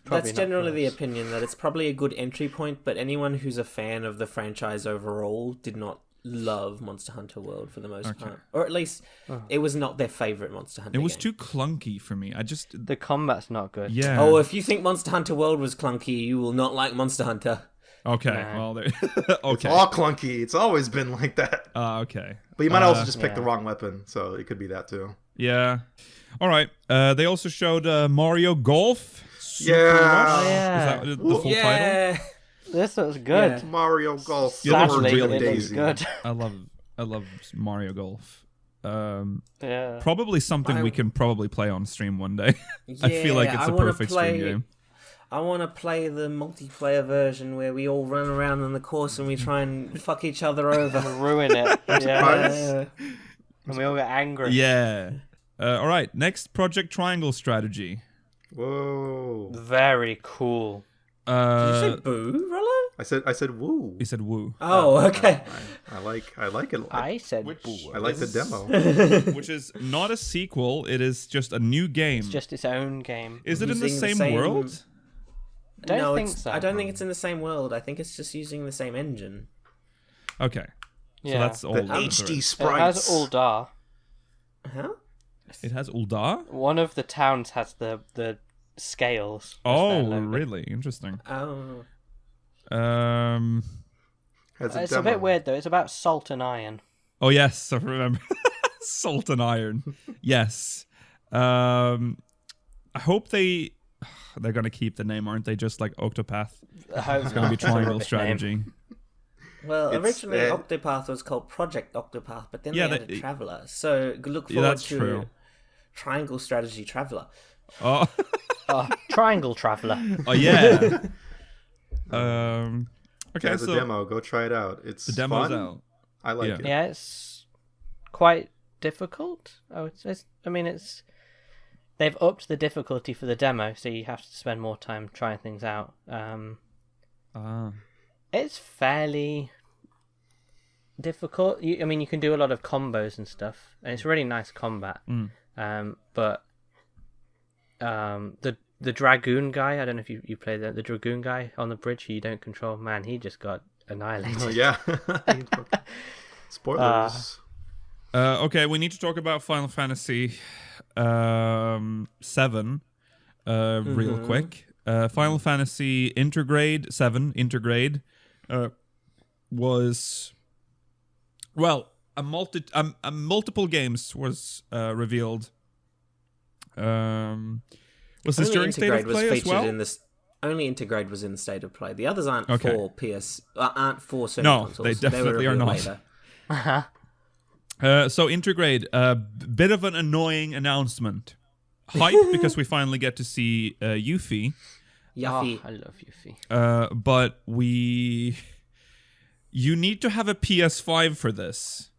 That's generally the opinion, that it's probably a good entry point, but anyone who's a fan of the franchise overall did not love Monster Hunter World for the most part. Or at least it was not their favorite Monster Hunter It was game. too clunky for me. The combat's not good. Yeah. Oh, if you think Monster Hunter World was clunky, you will not like Monster Hunter. Okay, Nah. well, there. It's Okay. all clunky. It's always been like that. Okay. But you might also just pick the wrong weapon, so it could be that too. Yeah. All right. They also showed Mario Golf. Super Yeah. Rush. Oh, yeah. Is that the full title? This looks good. Yeah. Mario Golf. Yeah, that's Sadly, really it looks Daisy. good. I love Mario Golf. Yeah. Probably something we can probably play on stream one day. I feel like it's a perfect stream game. I want to play the multiplayer version where we all run around on the course and we try and fuck each other over. Ruin it. Yeah. Yeah. And we all get angry. Yeah. All right. Next, Project Triangle Strategy. Whoa. Very cool. Did you say boo, Rollo? I said woo. He said woo. Oh, okay. I like it. I said boo. I like the demo. Which is not a sequel. It is just a new game. It's just its own game. Is it in the using the same same- world? Don't think so. I don't think it's in the same world. I think it's just using the same engine. Okay. Yeah. So that's all. The that's HD right. It has sprites. Uldar. Huh? It has Uldar? One of the towns has the scales. as their Oh, logo. really? Interesting. Oh. Has It's a bit weird though. It's about salt and iron. Oh, yes. I remember. Salt and Iron. Yes. I hope they're going to keep the name, aren't they? Just like Octopath. It's Going to be Triangle Strategy. Well, It's, originally Octopath was called Project Octopath, but then Yeah, they added that- Traveller. So look Yeah, forward that's to true. Triangle Strategy Traveller. Oh, Triangle Traveller. oh yeah. Okay, There's so a demo. Go try it out. It's the demo's fun. out. I like Yeah. it. Yeah, it's quite difficult. It's they've upped the difficulty for the demo, so you have to spend more time trying things out. It's fairly difficult. You can do a lot of combos and stuff, and it's really nice combat. But the Dragoon guy, I don't know if you play the Dragoon guy on the bridge who you don't control. Man, he just got annihilated. Oh, yeah. Spoilers. Okay, we need to talk about Final Fantasy 7 real quick. Final Fantasy Intergrade 7 Intergrade was multiple games was revealed. Was this during State of Play as well? Only Intergrade was in the State of Play. The others aren't Okay. for aren't for Sony No, consoles. they definitely were are not. later. So Intergrade, bit of an annoying announcement. Hype because we finally get to see Yuffie. Yuffie. I love Yuffie. But you need to have a PS5 for this.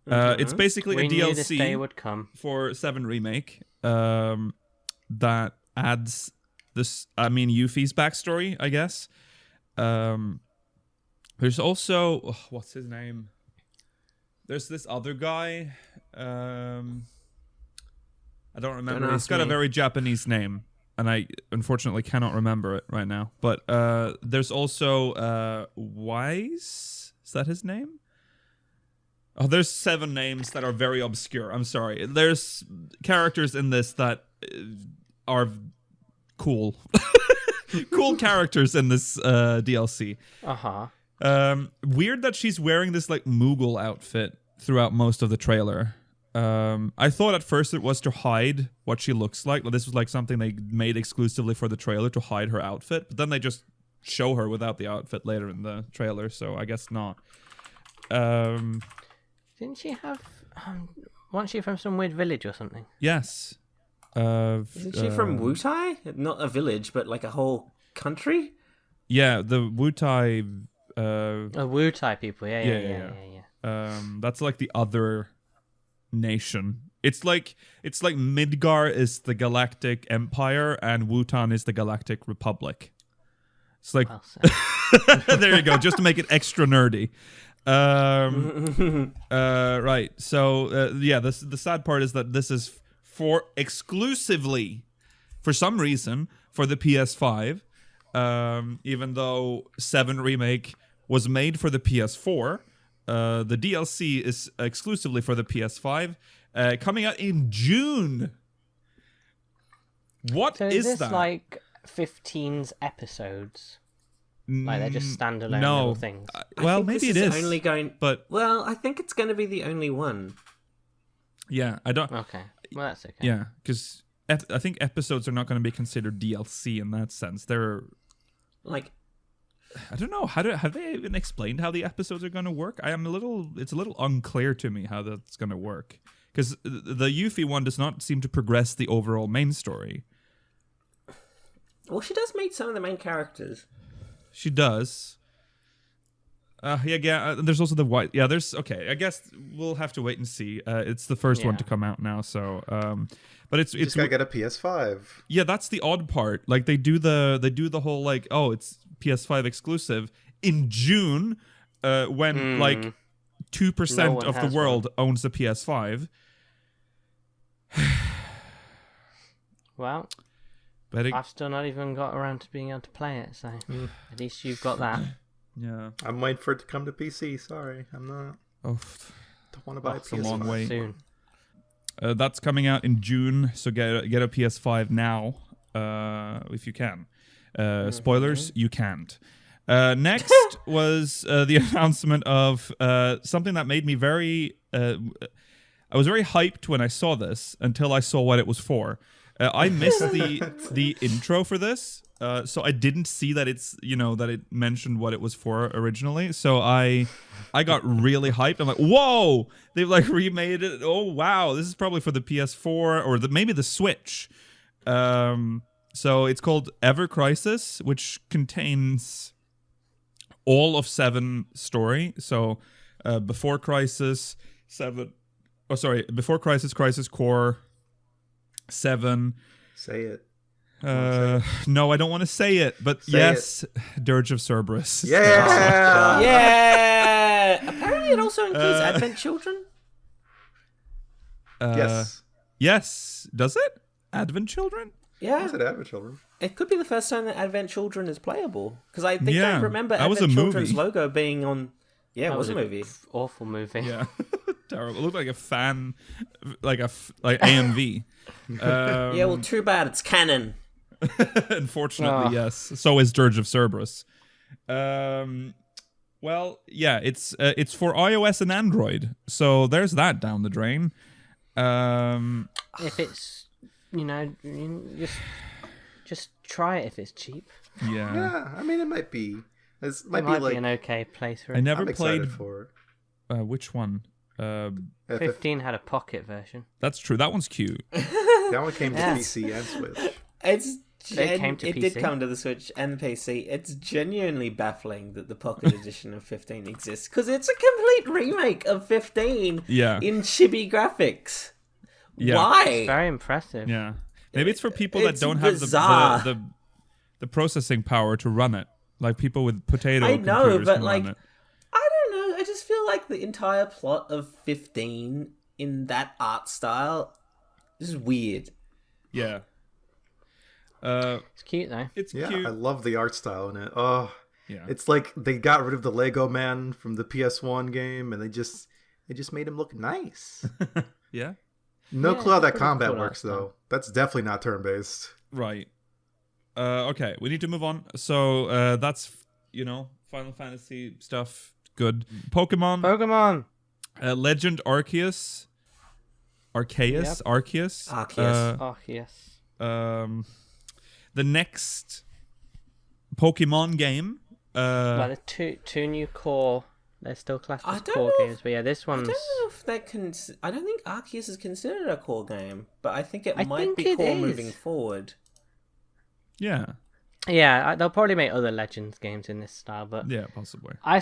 It's basically We a knew this day DLC would come. for 7 Remake that adds Yuffie's backstory, I guess. There's also what's his name? There's this other guy. I don't remember. Don't He's ask got a me. very Japanese name, and I unfortunately cannot remember it right now. But there's also Wise. Is that his name? Oh, there's 7 names that are very obscure. I'm sorry. There's characters in this that are cool. Cool characters in this DLC. Weird that she's wearing this like Moogle outfit throughout most of the trailer. I thought at first it was to hide what she looks like. This was like something they made exclusively for the trailer to hide her outfit. But then they just show her without the outfit later in the trailer, so I guess not. Didn't she have? Wasn't she from some weird village or something? Yes. Isn't she from Wutai? Not a village, but like a whole country? Yeah, the Wutai. Wu Tai people. Yeah. That's like the other nation. It's like Midgar is the Galactic Empire and Wutan is the Galactic Republic. It's like Well said. there you go, just to make it extra nerdy. Right. So the sad part is that this is for exclusively, for some reason, for the PS5. Even though 7 Remake was made for the PS4, the DLC is exclusively for the PS5, coming out in June. What So is this that? like 15's episodes? Like they're just standalone little things? Well, maybe it is. Only going, but well, I think it's going to be the only one. Yeah, I don't. Okay, well that's okay. Yeah, because I think episodes are not going to be considered DLC in that sense. They're like, I don't know. Have they even explained how the episodes are going to work? It's a little unclear to me how that's going to work, because the Yuffie one does not seem to progress the overall main story. Well, she does meet some of the main characters. She does. There's also the white. Yeah, there's okay. I guess we'll have to wait and see. It's the first one to come out now, so but it's just gotta get a PS5. Yeah, that's the odd part. Like they do the whole like, oh, it's PS5 exclusive in June, when like 2% of the world owns the PS5. Well, but I've still not even got around to being able to play it, so at least you've got that. Yeah, I'm waiting for it to come to PC. Sorry, I'm not. Oh, don't want to buy a PS5. It's a long way. Soon. That's coming out in June, so get a PS5 now, if you can. Spoilers, you can't. Next was the announcement of something that made me very... I was very hyped when I saw this until I saw what it was for. I missed the intro for this, so I didn't see that that it mentioned what it was for originally. So I got really hyped. I'm like, whoa! They've like remade it. Oh wow! This is probably for the PS4 or maybe the Switch. So it's called Ever Crisis, which contains all of 7 story. So before Crisis, 7. Oh, sorry. Before Crisis, Crisis Core, 7. Say it. No, I don't want to say it, but say yes, Dirge of Cerberus. Yeah! Yeah! Apparently it also includes Advent Children. Yes. Yes. Does it? Advent Children? Yeah. Is it Advent Children? It could be the first time that Advent Children is playable. Because I think I remember that was Advent a Children's movie. logo being on... Yeah, it was a movie. Awful movie. Yeah. Terrible. It looked like a fan, like AMV. Yeah, well, too bad. It's canon. Unfortunately, yes. So is Dirge of Cerberus. Well, yeah, it's for iOS and Android. So there's that down the drain. If it's, just try it if it's cheap. Yeah. Yeah, I mean, it might be. It might be an okay playthrough. I never I'm played. excited for it. Which one? 15 had a pocket version. That's true. That one's cute. That one came to PC and Switch. It did come to the Switch and the PC. It's genuinely baffling that the Pocket Edition of 15 exists, because it's a complete remake of 15 in chibi graphics. Yeah. Why? It's very impressive. Yeah. Maybe it's for people that don't have the processing power to run it. Like people with potato computers but can like, run it. I don't know. I just feel like the entire plot of 15 in that art style is weird. Yeah. It's cute though. It's cute. I love the art style in it. Oh, yeah. It's like they got rid of the Lego Man from the PS1 game, and they just made him look nice. Yeah. No clue how that combat cool works though. That's definitely not turn based. Right. Okay, we need to move on. So that's Final Fantasy stuff. Good. Pokemon. Legend Arceus. Yep. Arceus. The next Pokemon game. Well, the two new core. They're still classed as core games, but yeah, this one's. I don't know if they can. I don't think Arceus is considered a core game, but I think it might be core moving forward. Yeah. Yeah, they'll probably make other Legends games in this style, but yeah, possibly. I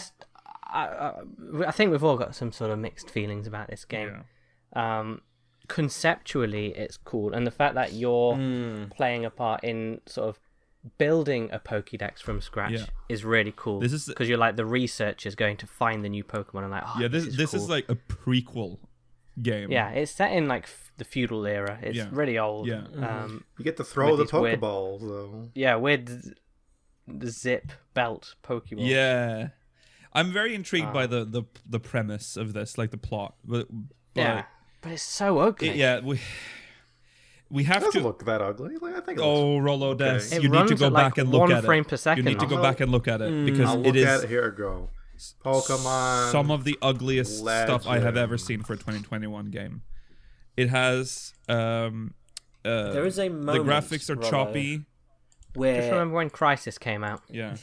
think we've all got some sort of mixed feelings about this game. Yeah. Conceptually, it's cool, and the fact that you're playing a part in sort of building a Pokédex from scratch is really cool. This is because you're like the researchers going to find the new Pokemon and like, this cool. is like a prequel game. Yeah, it's set in like the feudal era. It's really old. Yeah. You get to throw the weird, Pokeballs though. Yeah, weird zip belt Pokemon. Yeah. I'm very intrigued by the premise of this, like the plot. But it's so ugly. It we have doesn't to look that ugly. Like, I think. Rolo Des, It you need to runs go at, back like, and look 1 at it. frame per second. You need to go back and look at it because I'll it look is at it. Here it go. Pokemon. some of the ugliest stuff I have Legend. ever seen for a 2021 game. It has There is a moment, the graphics are Rollo, choppy. where Just remember when Crisis came out. Yeah.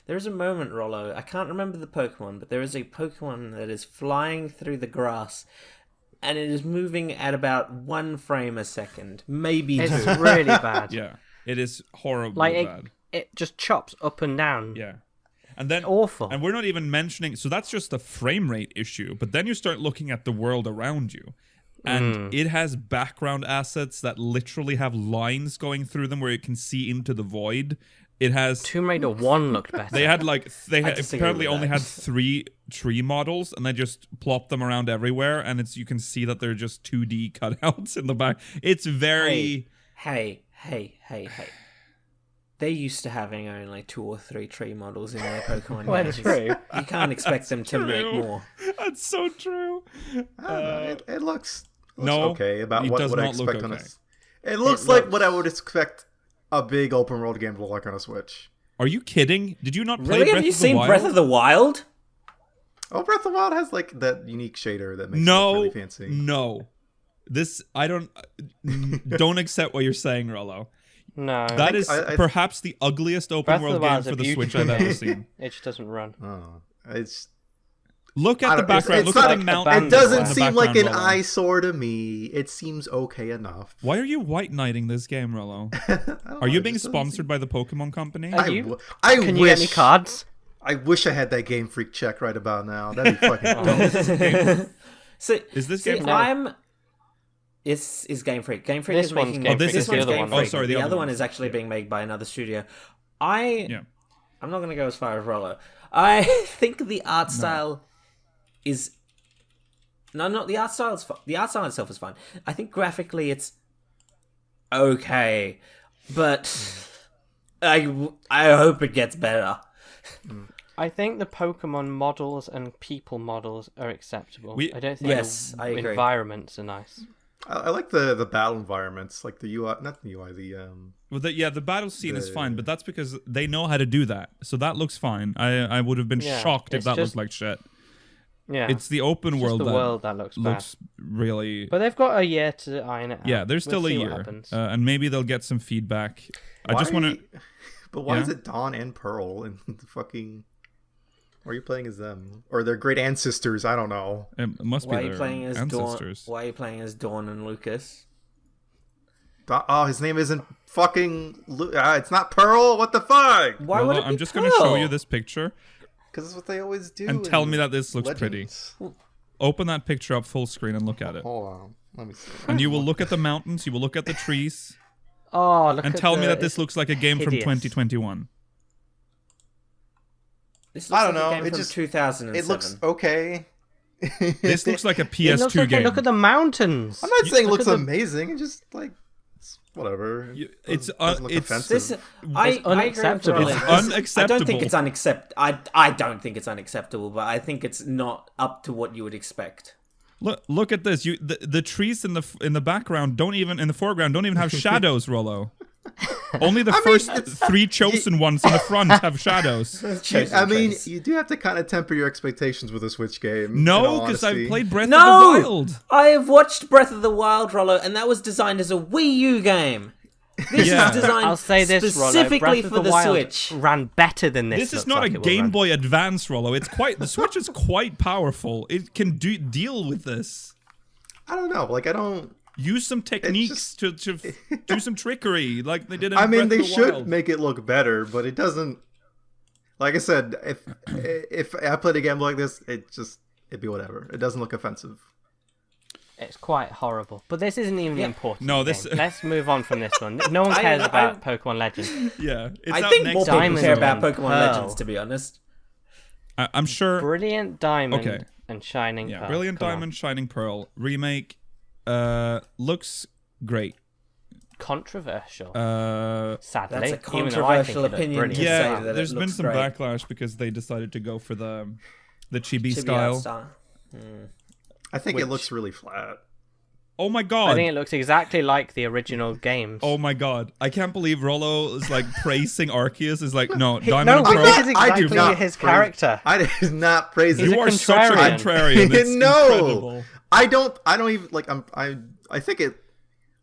there is a moment, Rollo. I can't remember the Pokemon, but there is a Pokemon that is flying through the grass, and it is moving at about 1 frame a second, maybe It's 2. really bad. Yeah. It is horribly Like bad. it just chops up and down. Yeah. And then Awful. And we're not even mentioning, so that's just the frame rate issue, but then you start looking at the world around you. And it has background assets that literally have lines going through them where you can see into the void. It has Tomb Raider 1 looked better. they had disagree apparently with only that. had 3 tree models, and they just plopped them around everywhere, and you can see that they're just 2D cutouts in the back. It's very Hey. They're used to having only 2 or 3 tree models in their Pokemon Well, games. true. You can't expect them to make more. That's so true. I don't know, it looks no, okay about it what does I not look expect on okay. It looks like what I would expect a big open world game to look like on a Switch. Are you kidding? Did you not play Really? Breath Have you of the seen Wild? Breath of the Wild? Oh, Breath of the Wild has like that unique shader that makes it look really fancy. No. This I don't accept what you're saying, Rollo. No. That is I- perhaps the ugliest open Breath of world the game Wild's for a the Switch beautiful I've ever game. seen. It just doesn't run. Oh, it's Look I at the don't- it's- background. it's Look not at the like mountain. abandoned it doesn't in the seem like an Rollo. eyesore to me. It seems okay enough. Why are you white knighting this game, Rollo? I don't Are know, you it being just doesn't sponsored by the Pokemon Company? Are I you? w- I Can you wish, get me cards? I wish I had that Game Freak check right about now. That'd be fucking Oh. dope. So, Is this see, Game I'm... Is Game Freak. Game Freak This is one's making Game Freak. this This is one's the other Game one. Oh, Freak. sorry, the the other other one. one is actually being made by another studio. Yeah. I'm not going to go as far as Rollo. I think the art style is... No, not the art style. The art style itself is fine. I think graphically it's okay, but I hope it gets better. I think the Pokemon models and people models are acceptable. I don't think I agree. environments are nice. I like the battle environments, like the UI, not the UI, Well, the battle scene is fine, but that's because they know how to do that. So that looks fine. I would have been shocked if it's that just- looked like shit. Yeah, It's the open it's world just the that world that looks bad. really... But they've got a year to iron it out. Yeah, there's still We'll a see what year. happens. And maybe they'll get some feedback. I just want to... But why Yeah? is it Dawn and Pearl and the fucking? Why are you playing as them or their great ancestors? I don't know. It must Why are be you their playing as ancestors. Dawn? Why are you playing as Dawn and Lucas? Oh, his name isn't fucking. It's not Pearl. What the fuck? Why Well, would it be I'm just going to show Pearl? you this picture Because that's what they always do. and tell in me that this looks Legends. pretty. Open that picture up full screen and look at it. Hold on, let me see. And you will look at the mountains, you will look at the trees, Oh, look and at tell me the- that this looks like a game from hideous. 2021. This I looks don't like a know, game it from just- 2007. It looks okay. This looks like a It PS2 looks like game. Look at the mountains. I'm not saying it Look looks at the- amazing. It's just like it's whatever. It's, doesn't look it's- offensive. This, I agree with unacceptable. Rolly. It's I don't unacceptable. think it's I don't think it's unacceptable, but I think it's not up to what you would expect. Look at this. The trees in the background don't even in the foreground don't even have shadows, Rollo. Only the first 3 chosen ones in the front have shadows. I mean, you do have to kind of temper your expectations with a Switch game. in No, all because honesty. I've played Breath No! of the Wild. I have watched Breath of the Wild, Rollo, and that was designed as a Wii U game. This Yeah. is designed I'll say this, Rollo. specifically Breath of for the Wild Switch. ran better than this. This is looks not like a it will Game run. Boy Advance, Rollo. It's quite the Switch is quite powerful. It can deal with this. I don't know. Like I don't. Use some techniques to do some trickery like they did in I mean, Breath they of the should Wild. make it look better, but it doesn't. Like I said, if I played a game like this, it'd be whatever. It doesn't look offensive. It's quite horrible. But this isn't even the important No, this. game. Let's move on from this one. No one cares about Pokemon Legends. Yeah, it's I out think next more week. people Diamond care about and Pokemon Pearl. Legends, to be honest. I'm sure. Brilliant Diamond Okay. and Shining Yeah, Pearl. Brilliant Come on. Diamond, Shining Pearl remake. Looks great. Controversial. That's Sadly, a even though I think controversial it looked opinion brilliant. to Yeah, say that there's it been looks some great. backlash because they decided to go for the chibi Chibi style. art style. I think it looks really flat. Oh my I god! think it looks exactly like the original games. Oh my god! I can't believe Rollo is like praising Arceus. Is like no Diamond no, and but Pearl. this is I do exactly not his praise- character. I did not praise He's it. You a are such a contrarian. contrarian. It's No! incredible. I don't even like. I think it,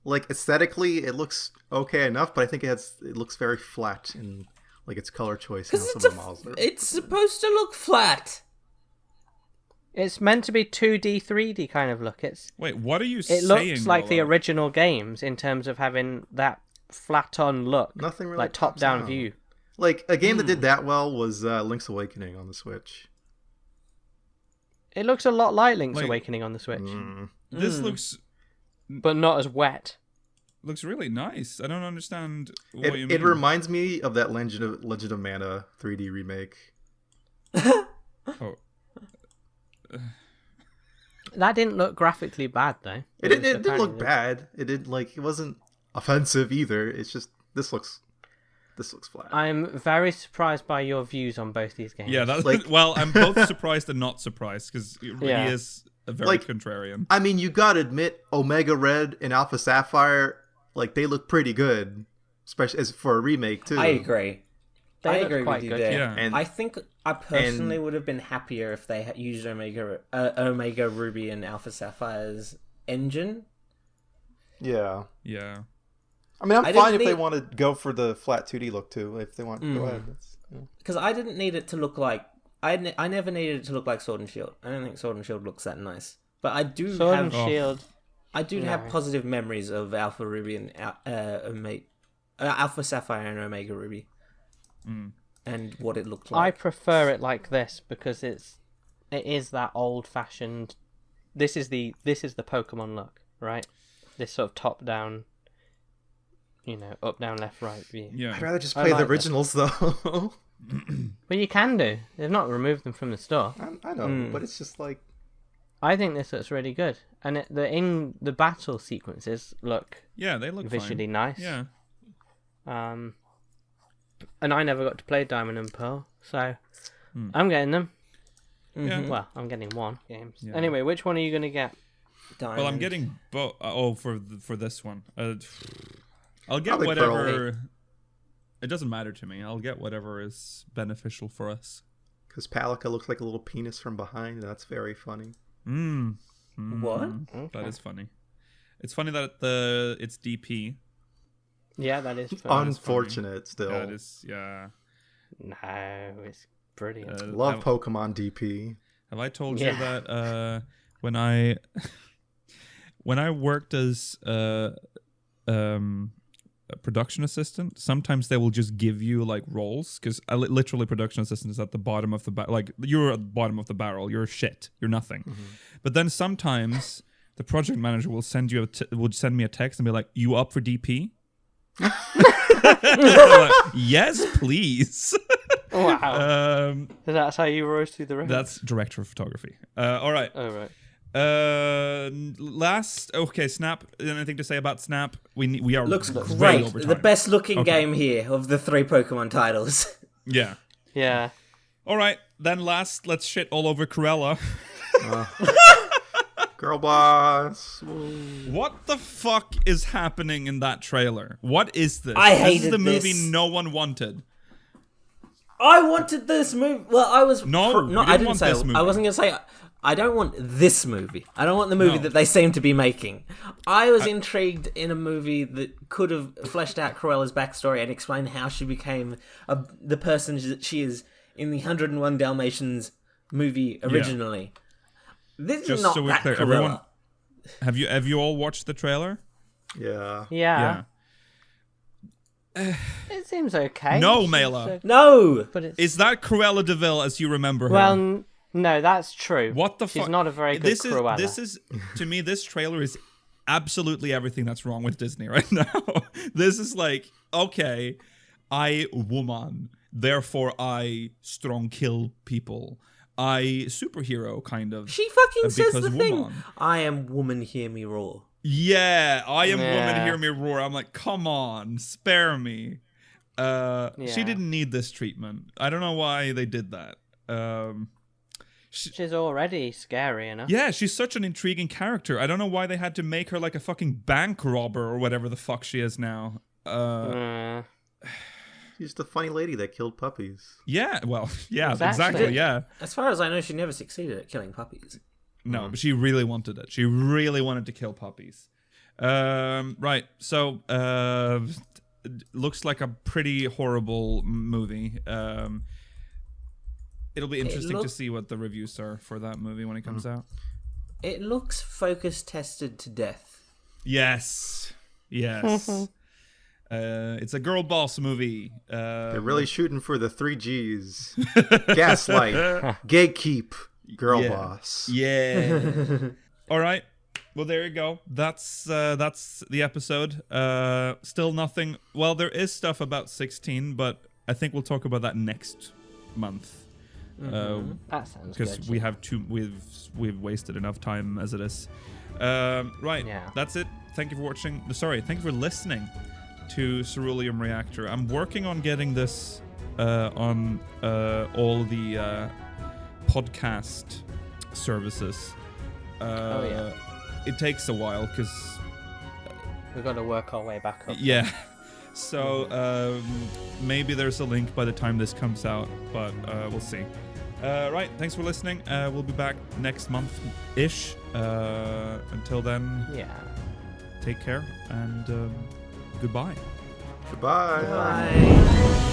like, aesthetically it looks okay enough, but I think it looks very flat in like its color choice and how Because some of the models are. it's supposed to look flat. It's meant to be 2D, 3D kind of look. Wait, what are you It saying? looks like the Rollo? original games in terms of having that flat-on look, Nothing really like pops top-down out. view. Like a game that did that well was Link's Awakening on the Switch. It looks a lot like Link's Like- Awakening on the Switch, This looks but not as wet. really nice. I don't understand what you mean. It reminds me of that Legend of Mana 3D remake. Oh. That didn't look graphically bad though. It didn't look bad. It wasn't offensive either. It's just this looks flat. I'm very surprised by your views on both these games. Yeah, that's Like- well, I'm both surprised and not surprised because it really Yeah. is a very Like- contrarian. I mean, you gotta admit, Omega Red and Alpha Sapphire, like, they look pretty good, especially as for a remake too. I agree. They I look agree quite with you good, there. yeah. And I think I personally would have been happier if they had used Omega Ruby and Alpha Sapphire's engine. yeah, Yeah. I mean, I'm I fine didn't if they need- want to go for the flat 2D look too. If they want, go ahead. Because I didn't need it to look like... I never needed it to look like Sword and Shield. I don't think Sword and Shield looks that nice. But I do Sword have... and Shield. I do have positive memories of Alpha Ruby and Alpha Sapphire and Omega Ruby. And what it looked I like. prefer it like this because it is that old-fashioned. This is the Pokemon look, right? This sort of top-down, up, down, left, right view. I'd Yeah. rather just I play like the that. originals though. But you can do. They've not removed them from the store. I know, but it's just like I think this looks really good, and the battle sequences look Yeah, they look visually fine. nice. Yeah. And I never got to play Diamond and Pearl, so I'm getting them. Yeah. Well, I'm getting one games. Yeah. Anyway, which one are you gonna get? Diamond. Well, I'm getting both. For this one, I'll get Probably whatever. It doesn't matter to me. I'll get whatever is beneficial for us. because Palika looks like a little penis from behind. That's very funny. What? That is funny. It's funny that it's DP. Yeah, that is fun. Unfortunate still. Yeah, it is. Yeah. No, it's brilliant. Love Pokemon DP. Have I told Yeah. you that when I worked as a production assistant, sometimes they will just give you like roles because literally production assistant is at the bottom of the like you're at the bottom of the barrel. You're shit. You're nothing. But then sometimes the project manager will send me a text and be like, "You up for DP?" I'm like, yes, please. Wow. That's how you rose through the ranks. That's director of photography. All right. Oh right. Snap. Anything to say about Snap? We are Looks way great. over The time. best looking Okay. game here of the 3 Pokemon titles. Yeah. Yeah. All right. Then let's shit all over Cruella. Girl boss. What the fuck is happening in that trailer? What is this? I This is hated the movie this. no one wanted. I wanted this movie. Well, I was No, you I didn't didn't want say. this movie. I wasn't gonna say. I don't want this movie. I don't want the movie No. that they seem to be making. I was intrigued in a movie that could have fleshed out Cruella's backstory and explained how she became the person that she is in the 101 Dalmatians movie originally. This is Just not so we're that clear, Cruella. everyone. Have you all watched the trailer? Yeah. Yeah. It seems okay. No, It seems Mela. okay, No. but it's Is that Cruella DeVille as you remember her? well, No, that's true. What the fuck? She's not a very good Cruella. This is to me. This trailer is absolutely everything that's wrong with Disney right now. This is like, okay, I woman, therefore I strong kill people. I superhero kind of. She fucking says the woman. thing. I am woman, hear me roar. Yeah, I am woman, hear me roar. I'm like, come on, spare me. She didn't need this treatment. I don't know why they did that. She's already scary enough. Yeah, she's such an intriguing character. I don't know why they had to make her like a fucking bank robber or whatever the fuck she is now. She's the funny lady that killed puppies. Yeah, well, yeah, exactly, yeah. As far as I know, she never succeeded at killing puppies. No, but she really wanted it. She really wanted to kill puppies. Right, so looks like a pretty horrible movie. It'll be interesting to see what the reviews are for that movie when it comes out. It looks focus tested to death. Yes. It's a girl boss movie. They're really shooting for the 3 Gs. Gaslight, gatekeep, girl boss. Yeah. All right. Well, there you go. That's the episode. Still nothing. Well, there is stuff about 16, but I think we'll talk about that next month. That sounds good. Because we have we've wasted enough time as it is. Right. Yeah. That's it. Thank you for watching. Thank you for listening to Ceruleum Reactor. I'm working on getting this on all the podcast services. It takes a while because we've got to work our way back up. Yeah. So maybe there's a link by the time this comes out, but we'll see. Right, thanks for listening. We'll be back next month-ish. Until then, take care and goodbye. Goodbye. Bye.